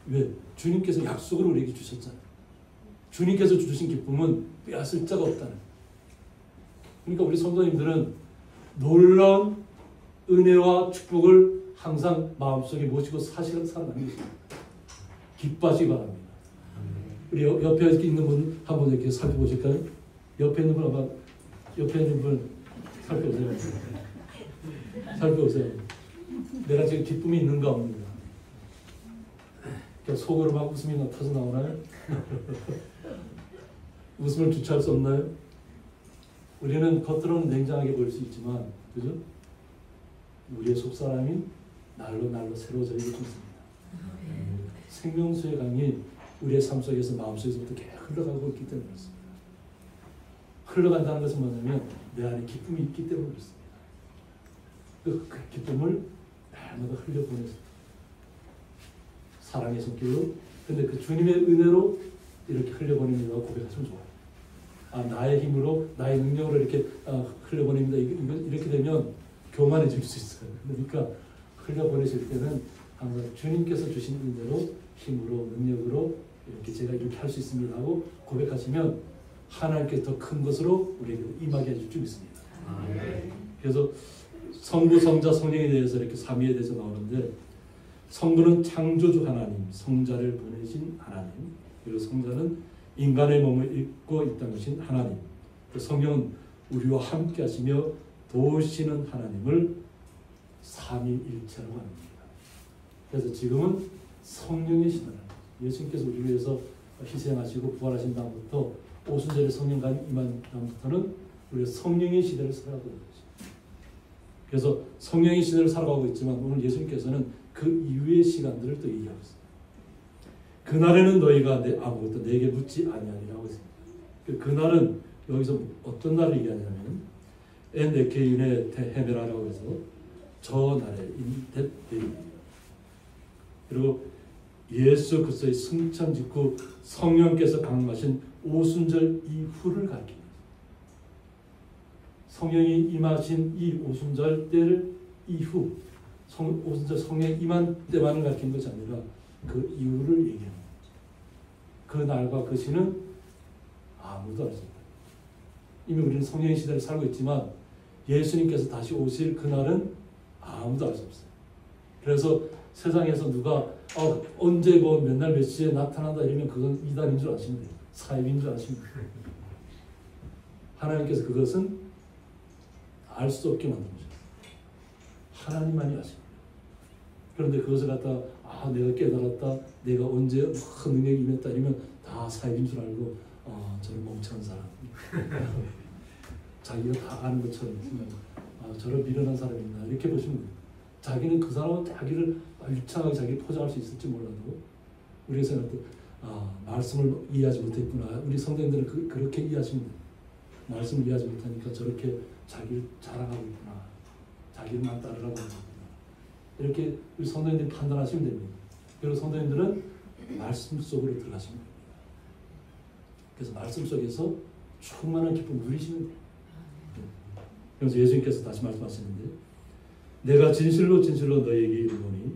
왜? 주님께서 약속을 우리에게 주셨잖아요. 주님께서 주신 기쁨은 빼앗을 자가 없다는 거예요. 그러니까 우리 성도님들은 놀라운 은혜와 축복을 항상 마음속에 모시고 살아가는 것입니다. 기뻐하시기 바랍니다. 우리 옆에 있는 분 한 번 이렇게 살펴보실까요? 옆에 있는 분 살펴보세요. 살펴보세요. 내가 지금 기쁨이 있는가 없는가. 속으로 막 웃음이 터져 나오나요? 웃음을 주체할 수 없나요? 우리는 겉으로는 냉정하게 보일 수 있지만, 그죠? 우리의 속사람이 날로 새로워지고 있습니다. 생명수의 강이 우리의 삶 속에서 마음속에서부터 계속 흘러가고 있기 때문에 그렇습니다. 흘러간다는 것은 뭐냐면 내 안에 기쁨이 있기 때문에 그렇습니다. 그 기쁨을 날마다 흘려보내서 사랑의 손길로, 근데 그 주님의 은혜로 이렇게 흘려보냅니다 고백하시면 좋아요. 나의 힘으로, 나의 능력으로 이렇게 흘려보냅니다. 이렇게 되면 교만해질 수 있어요. 그러니까 흘려보내실 때는 항상 주님께서 주신 은혜로, 힘으로, 능력으로 이렇게 제가 이렇게 할 수 있습니다 하고 고백하시면 하나님께서 더 큰 것으로 우리에게 임하게 해줄 줄 믿습니다. 그래서 성부, 성자, 성령에 대해서 이렇게 삼위에 대해서 나오는데, 성부는 창조주 하나님, 성자를 보내신 하나님, 그리고 성자는 인간의 몸을 입고 이 땅에 오신 하나님, 성령은 우리와 함께 하시며 도우시는 하나님을 삼위일체라고 합니다. 그래서 지금은 성령의 시대는 예수님께서 우리 위해서 희생하시고 부활하신 다음부터 오순절에 성령감이 임한 다음부터는 우리가 성령의 시대를 살아가고 있는 것입니다. 그래서 성령의 시대를 살아가고 있지만 오늘 예수님께서는 그 이후의 시간들을 또 얘기하고 있습니다. 그날에는 너희가 아무것도 내게 묻지 아니하리라고 했습니다. 그날은 여기서 어떤 날을 얘기하냐면 엔데케인의 헤메라라고 해서 저 날에 인데데입니다. 그리고 예수 그리스도의 승천 직후 성령께서 강림하신 오순절 이후를 가리킵니다. 성령이 임하신 이 오순절 때를 이후, 오순절 성령이 임한 때만을 가리키는 것이 아니라 그 이후를 얘기합니다. 그 날과 그 시는 아무도 알 수 없다. 이미 우리는 성령의 시대를 살고 있지만 예수님께서 다시 오실 그날은 아무도 알 수 없어요. 그래서 세상에서 누가 언제 몇 날 몇 시에 나타난다 이러면 그건 이단인 줄 아시면 돼요. 사입인 줄 아시면 돼요. 하나님께서 그것은 알 수 없게 만든 거죠. 하나님만이 아십니다. 그런데 그것을 갖다 내가 깨달았다, 내가 언제 능력이 임했다 이러면 다 사입인 줄 알고 저런 멍청한 사람 자기가 다 아는 것처럼 저런 미련한 사람이 있나 이렇게 보시면 돼요. 자기는 그 사람은 자기를 유창하게 자기를 포장할 수 있을지 몰라도 우리가 생각할 때 말씀을 이해하지 못했구나. 우리 성도님들은 그렇게 이해하시면 돼요. 말씀을 이해하지 못하니까 저렇게 자기를 자랑하고 있구나. 자기만 따르라고 하는 거구나. 이렇게 우리 성도님들이 판단하시면 됩니다. 그리고 성도님들은 말씀 속으로 들어가시면 됩니다. 그래서 말씀 속에서 충만한 기쁨을 누리시면 돼요. 그래서 예수님께서 다시 말씀하시는데 내가 진실로 너희에게 이르노니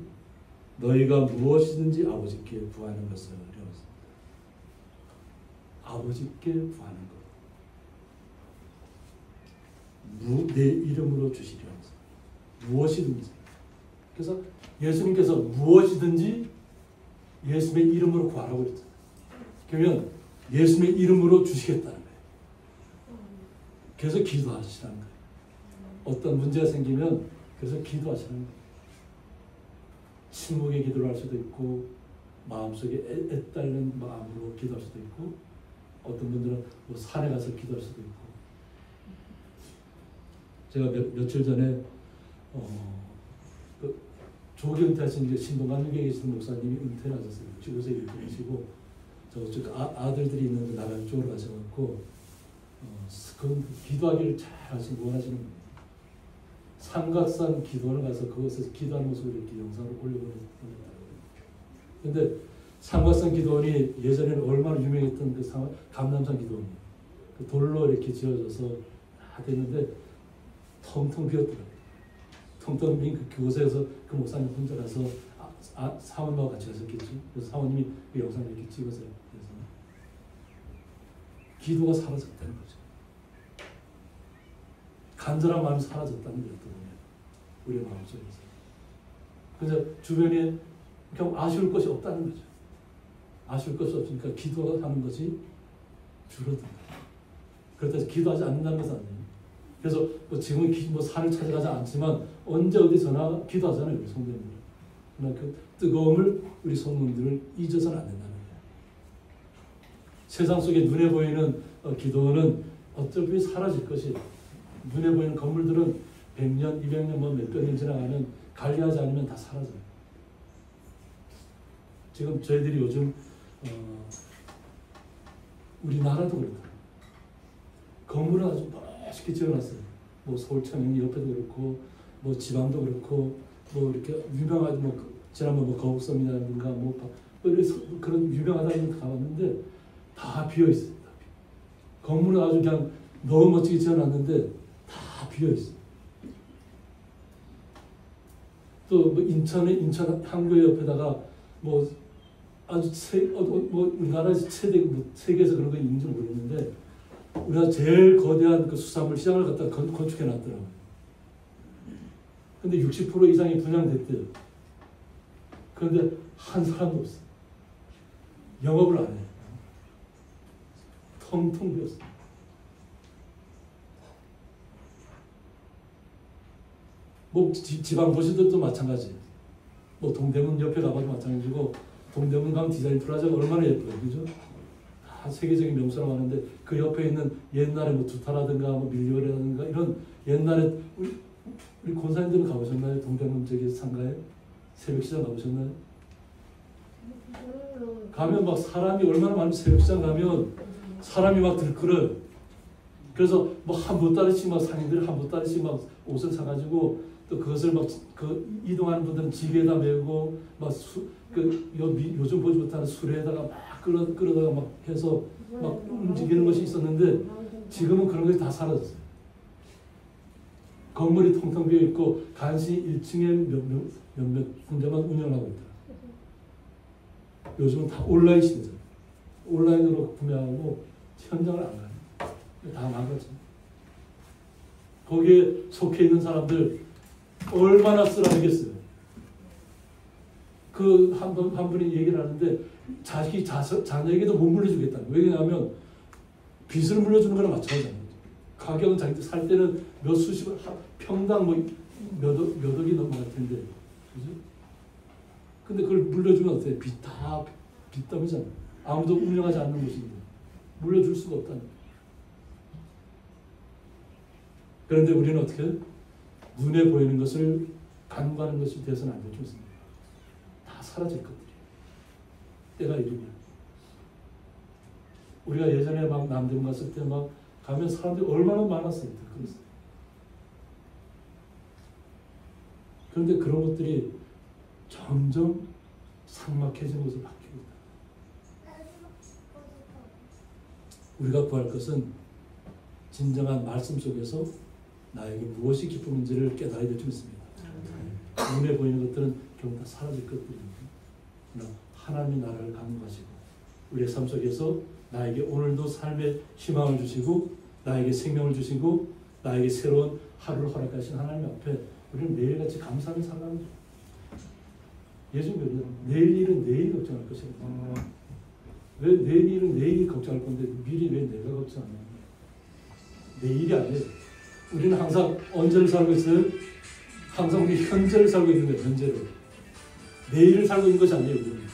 너희가 무엇이든지 아버지께 구하는 것을 이루었습니다. 아버지께 구하는 것. 내 이름으로 주시려 합니다. 무엇이든지. 그래서 예수님께서 무엇이든지 예수님의 이름으로 구하라고 했잖아요. 그러면 예수님의 이름으로 주시겠다는 거예요. 그래서 기도하시라는 거예요. 어떤 문제가 생기면 그래서 기도하시는 거예요. 침묵의 기도를 할 수도 있고 마음속에 애달는 마음으로 기도할 수도 있고 어떤 분들은 뭐 산에 가서 기도할 수도 있고 제가 며칠 전에 조기 은퇴하신 신동관 교회에 계시는 목사님이 은퇴를 하셨어요. 요새 일꾼이시고 저쪽 아들들이 있는 나라 쪽으로 가셔갖고 그 기도하기를 잘 원하시는 분이에요. 삼각산 기도원을 가서 그곳에서 기도하는 모습을 이렇게 영상으로 올려보냈다고. 근데 삼각산 기도원이 예전에는 얼마나 유명했던 그 감남산 기도원이에요. 그 돌로 이렇게 지어져서 다 됐는데 텅텅 비었더라고요. 텅텅 빈 그곳에서 그 목사님 혼자 가서 사모님하고 같이 가셨겠죠. 그래서 사모님이 그 영상을 이렇게 찍어서 그래서 기도가 사라졌다는 거죠. 간절한 마음이 사라졌다는 거예요. 우리의 마음속에서. 그래서 주변에 그냥 아쉬울 것이 없다는 거죠. 아쉬울 것이 없으니까 기도하는 것이 줄어든다. 그렇다고 해서 기도하지 않는다는 것은 아니에요. 그래서 뭐 지금은 뭐 산을 찾아가지 않지만 언제 어디 전화 기도하잖아요, 우리 성도님들. 그러나 그 뜨거움을 우리 성도님들을 잊어서는 안 된다는 거예요. 세상 속에 눈에 보이는 기도는 어차피 사라질 것이에요. 눈에 보이는 건물들은 100년, 200년, 뭐 몇백 년 지나가면 관리하지 않으면 다 사라져요. 지금 저희들이 요즘 우리나라도 그렇다. 건물은 아주 멋있게 지어놨어요. 뭐 서울청이 옆에도 그렇고, 뭐 지방도 그렇고, 뭐 이렇게 유명한 뭐 지난번 뭐 거북섬이라든가 뭐 그런 유명하다는 데 가봤는데 다 비어 있어요. 건물은 아주 그냥 너무 멋지게 지어놨는데 다 비어 있어요. 또 뭐 인천 항구의 옆에다가 뭐 아주 뭐 우리나라에서 최대 뭐 세계에서 그런 거 있는지 모르겠는데 우리가 제일 거대한 그 수산물 시장을 갖다 건축해 놨더라고요. 근데 60% 이상이 분양됐대요. 그런데 한 사람도 없어요. 영업을 안 해요. 텅텅 비었어요. 뭐 지방 도시들도 마찬가지예요. 뭐 동대문 옆에 가봐도 마찬가지고 동대문 가면 디자인 플라자가 얼마나 예뻐요, 그죠? 다 세계적인 명소라고 하는데 그 옆에 있는 옛날에 뭐 두타라든가 뭐 밀리오라든가 이런 옛날에 우리 권사님들은 가보셨나요? 동대문 저기 상가에 새벽시장 가보셨나요? 가면 막 사람이 얼마나 많으면 새벽시장 가면 사람이 막 들끓어요. 그래서 뭐 한 보따리씩 막 상인들이 한 보따리씩 막 옷을 사가지고 또 그것을 막 그 이동하는 분들은 지게에다 메고 막 요즘 보지 못하는 수레에다가 막 끌어다가 막 해서 막 움직이는 것이 있었는데 지금은 그런 것이 다 사라졌어요. 건물이 텅텅 비어 있고 간신히 1층에 몇몇 군데만 운영하고 있다. 요즘은 다 온라인 시대죠. 온라인으로 구매하고 현장을 안 가요. 다 망가져. 거기에 속해 있는 사람들 얼마나 쓰라리겠어요. 그 한 분이 얘기를 하는데 자기 자녀에게도 못 물려주겠다는 거예요. 왜냐하면 빚을 물려주는 거랑 마찬가지잖아요. 가격은 자기들 살 때는 몇 수십을 평당 뭐 몇 억이 넘어갈 텐데, 그죠? 근데 그걸 물려주면 어때요? 빚담이잖아요. 아무도 운영하지 않는 것인데 물려줄 수가 없다는 거예요. 그런데 우리는 어떻게 눈에 보이는 것을 간과하는 것이 돼서는 안 되죠. 다 사라질 것들이에요. 때가 이르면. 우리가 예전에 막 남대문 갔을 때 막 가면 사람들이 얼마나 많았어요. 그런데 그런 것들이 점점 삭막해지는 것으로 바뀌고 있다. 우리가 구할 것은 진정한 말씀 속에서 나에게 무엇이 기쁨인지를 깨달아야 될 줄 믿습니다. 눈에 보이는 것들은 결국 다 사라질 것들입니다. 그러나 하나님이 나를 강구하시고 우리의 삶 속에서 나에게 오늘도 삶의 희망을 주시고 나에게 생명을 주시고 나에게 새로운 하루를 허락하신 하나님 앞에 우리는 매일같이 감사하며 살아가는 거예요. 예수님 그래요. 내일 일은 내일 걱정할 것이다. 왜 내일 일은 내일이 걱정할 건데 미리 왜 내가 걱정하냐. 내일이 아니에요. 우리는 항상 언제를 살고 있어요? 항상 우리 현재를 살고 있는 거예요. 현재를. 내일을 살고 있는 것이 아니에요. 우리는.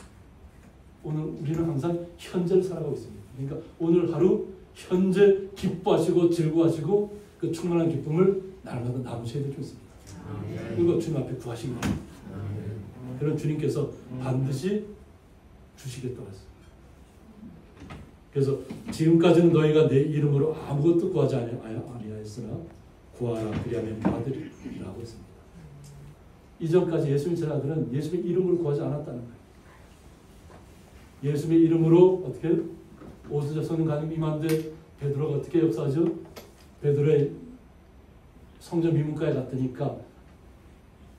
오늘 우리는 항상 현재를 살아가고 있습니다. 그러니까 오늘 하루 현재 기뻐하시고 즐거워하시고 그 충만한 기쁨을 날마다 나누셔야 될 줄 있습니다. 그리고 주님 앞에 구하시기 바랍니다. 그런 주님께서 반드시 주시겠다고 했어요. 그래서 지금까지는 너희가 내 이름으로 아무것도 구하지 아니하였으나 구하라 그리하면 받으리라고 했습니다. 이전까지 예수님 제자들은 예수님의 이름으로 구하지 않았다는 거예요. 예수님의 이름으로 어떻게 오순절 성령 강림 임한데 베드로가 어떻게 역사하죠? 베드로의 성전 미문가에 갔더니까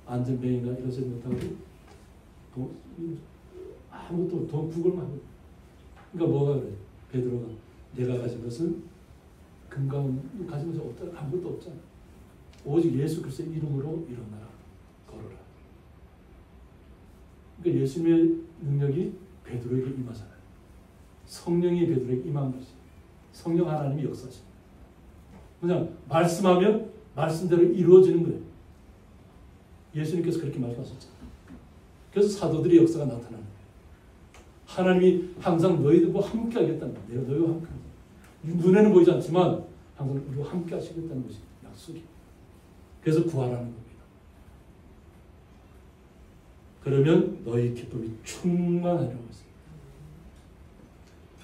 안전뱅이가 일어서지 못하고 아무것도 돈 구걸만 하고 그러니까 뭐가 그래? 베드로가 내가 가진 것은 금강 가진 것이 없다. 아무것도 없잖아. 오직 예수 그리스도의 이름으로 일어나라. 걸어라. 그러니까 예수님의 능력이 베드로에게 임하잖아요. 성령이 베드로에게 임한 것이 성령 하나님이 역사하십니다. 그냥 말씀하면 말씀대로 이루어지는 거예요. 예수님께서 그렇게 말씀하셨잖아요. 그래서 사도들의 역사가 나타나는 거예요. 하나님이 항상 너희들과 함께 하겠다는 거예요. 내가 너희와 함께 하겠다. 눈에는 보이지 않지만 항상 우리와 함께 하시겠다는 것이 약속이에요. 그래서 구하라는 겁니다. 그러면 너희 기쁨이 충만하리라고 했습니다.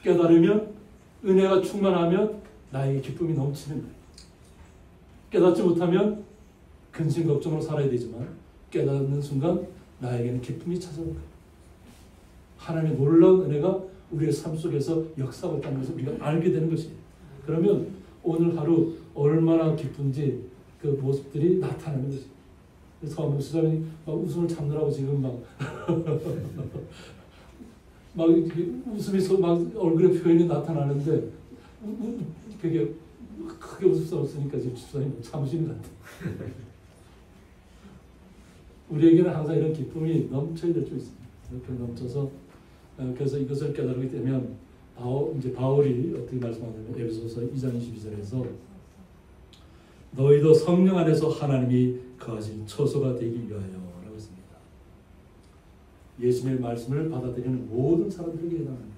깨달으면, 은혜가 충만하면 나에게 기쁨이 넘치는 거예요. 깨닫지 못하면 근심 걱정으로 살아야 되지만 깨닫는 순간 나에게는 기쁨이 찾아올 거예요. 하나님의 놀라운 은혜가 우리의 삶 속에서 역사하고 있다는 것을 우리가 알게 되는 것이에요. 그러면 오늘 하루 얼마나 기쁜지 그 모습들이 나타나는 것이에요. 서하면 수장이 막 웃음을 참느라고 지금 막 웃음이 막 얼굴에 표현이 나타나는데 그게 크게 웃을 수 없으니까 지금 수장이 참으시는 것 같아요. 우리에게는 항상 이런 기쁨이 넘쳐야 될 줄 있습니다. 이렇게 넘쳐서 그래서 이것을 깨달게 되면 바울이 어떻게 말씀하냐면 에베소서 2장 22절에서 너희도 성령 안에서 하나님이 거하신 처소가 되기 위하여 라고 했습니다. 예수님의 말씀을 받아들이는 모든 사람들에게 해당합니다.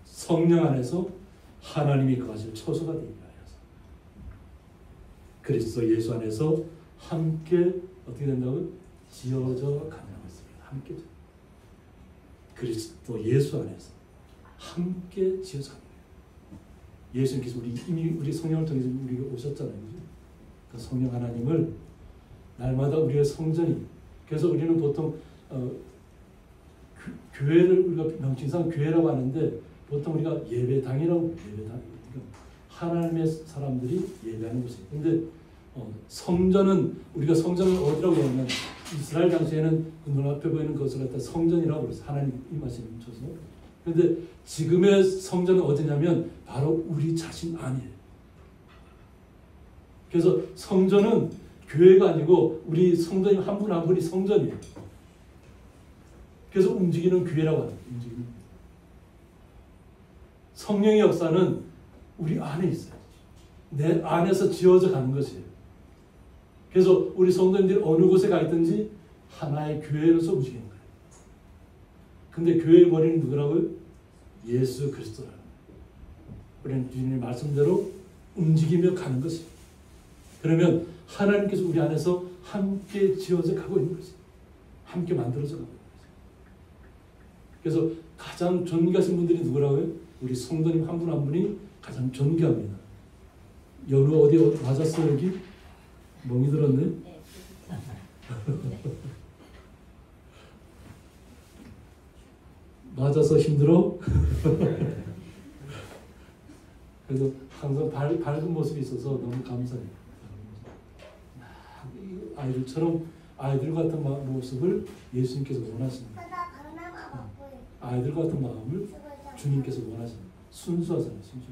성령 안에서 하나님이 거하실 처소가 되기 위하여서 그리스도 예수 안에서 함께 어떻게 된다고? 지어져 가느라고 했습니다. 함께 그리스도 예수 안에서 함께 지어져 가는 거예요. 예수님께서 이미 우리 성령을 통해서 우리가 오셨잖아요. 그 성령 하나님을 날마다 우리의 성전이, 그래서 우리는 보통 교회를 우리가 명칭상 교회라고 하는데 보통 우리가 예배당이라고 예배당, 그러니까 하나님의 사람들이 예배하는 곳이에요. 근데 성전은 우리가 성전을 어디라고 하냐면 이스라엘 당시에는 그 눈앞에 보이는 것을 갖다 성전이라고 그랬어요. 하나님 임하시는 곳에서. 그런데 지금의 성전은 어디냐면 바로 우리 자신 안이에요. 그래서 성전은 교회가 아니고 우리 성도님 한 분 한 분이 성전이에요. 그래서 움직이는 교회라고 합니다. 움직이는 교회. 성령의 역사는 우리 안에 있어요. 내 안에서 지어져 가는 것이에요. 그래서 우리 성도님들이 어느 곳에 가 있든지 하나의 교회로서 움직이는 거예요. 근데 교회의 머리는 누구라고요? 예수 그리스도라는 거예요. 우리는 주님의 말씀대로 움직이며 가는 것이에요. 그러면 하나님께서 우리 안에서 함께 지어져 가고 있는 것이에요. 함께 만들어져 가고 있는 것이에요. 그래서 가장 존귀하신 분들이 누구라고요? 우리 성도님 한 분 한 분이 가장 존귀합니다. 연우 어디 맞았어 여기? 멍이 들었네? 네. 맞아서 힘들어? 그래서 항상 밝은 모습이 있어서 너무 감사해요. 아이들처럼 아이들 같은 모습을 예수님께서 원하십니다. 아이들 같은 마음을 주님께서 원하십니다. 순수하잖아요. 순수.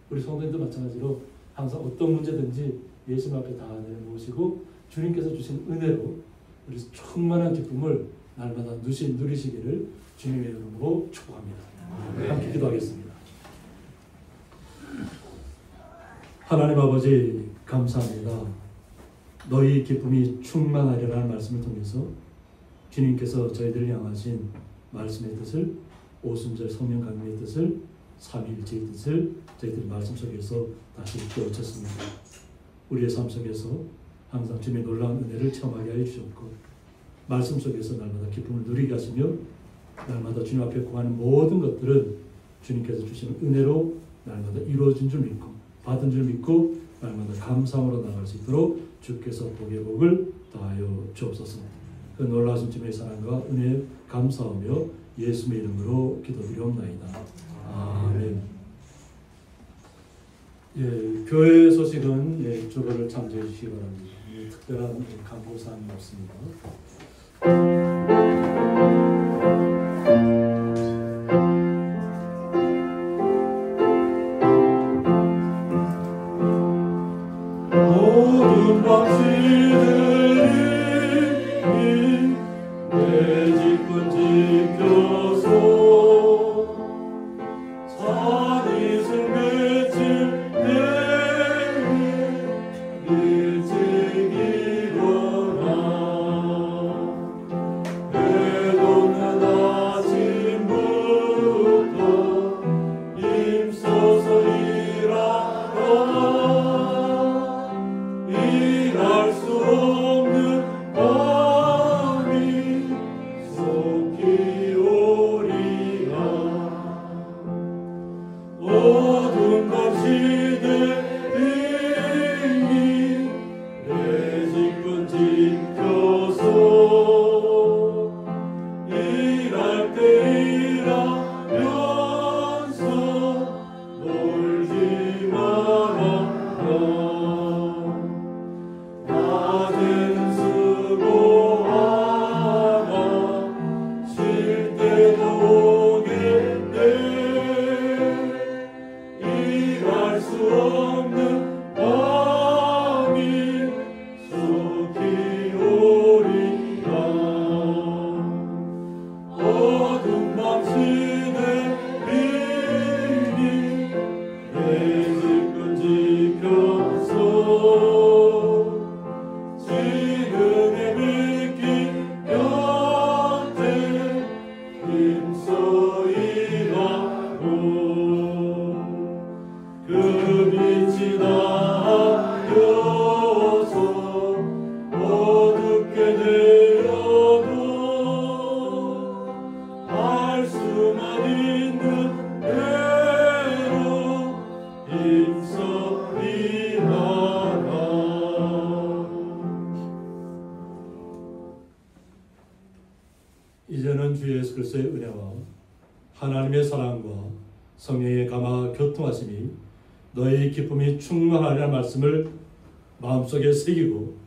우리 성도님도 마찬가지로 항상 어떤 문제든지 예수님 앞에 다 내모시고 주님께서 주신 은혜로 우리 충만한 기쁨을 날마다 누리시기를 주님의 이름으로 축복합니다. 함께 기도하겠습니다. 하나님 아버지 감사합니다. 너희 기쁨이 충만하리라는 말씀을 통해서 주님께서 저희들을 향하신 말씀의 뜻을, 오순절 성령 강림의 뜻을, 삼위일체의 뜻을 저희들이 말씀 속에서 다시 깨우쳤습니다. 우리의 삶 속에서 항상 주님의 놀라운 은혜를 체험하게 하여 주셨고 말씀 속에서 날마다 기쁨을 누리게 하시며 날마다 주님 앞에 구하는 모든 것들은 주님께서 주시는 은혜로 날마다 이루어진 줄 믿고 받은 줄 믿고 날마다 감사함으로 나갈 수 있도록 주께서 복의 복을 더하여 주옵소서. 그 놀라우신 주님의 사랑과 은혜에 감사하며 예수의 이름으로 기도드리옵나이다. 아멘. 예, 교회 소식은 주보를 참조해 주시기 바랍니다. 특별한 광고사항이 없습니다. 모든 박씨들이 내 직분 지켜서 산이슬 맺을 내 낮에는 수고하고 쉴 때도 오겠네. 이해할 수 없는 밤이 속히 오리라. 어둠 밤 시대 비니 내 집은 지켜서 지능의 미끼 곁에 힘써 일하고 그 빛이 닿여서 어둡게 되어도 알 수만 있는 대로 힘써 일하라. 이제는 주 예수 그리스도의 은혜와 하나님의 사랑과 성령의 감화 교통하심이 너희 기쁨이 충만하리라는 말씀을 마음속에 새기고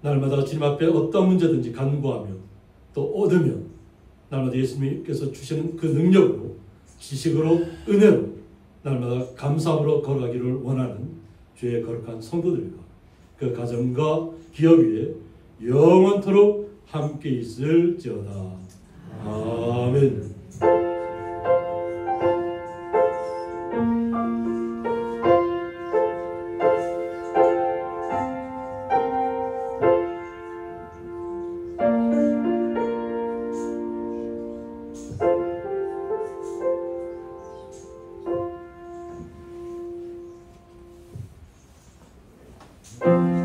날마다 주님 앞에 어떤 문제든지 간구하며 또 얻으며 날마다 예수님께서 주시는 그 능력으로 지식으로 은혜로 날마다 감사함으로 걸어가기를 원하는 주의 거룩한 성도들과 그 가정과 기업 위에 영원토록 함께 있을지어다. 아멘. 주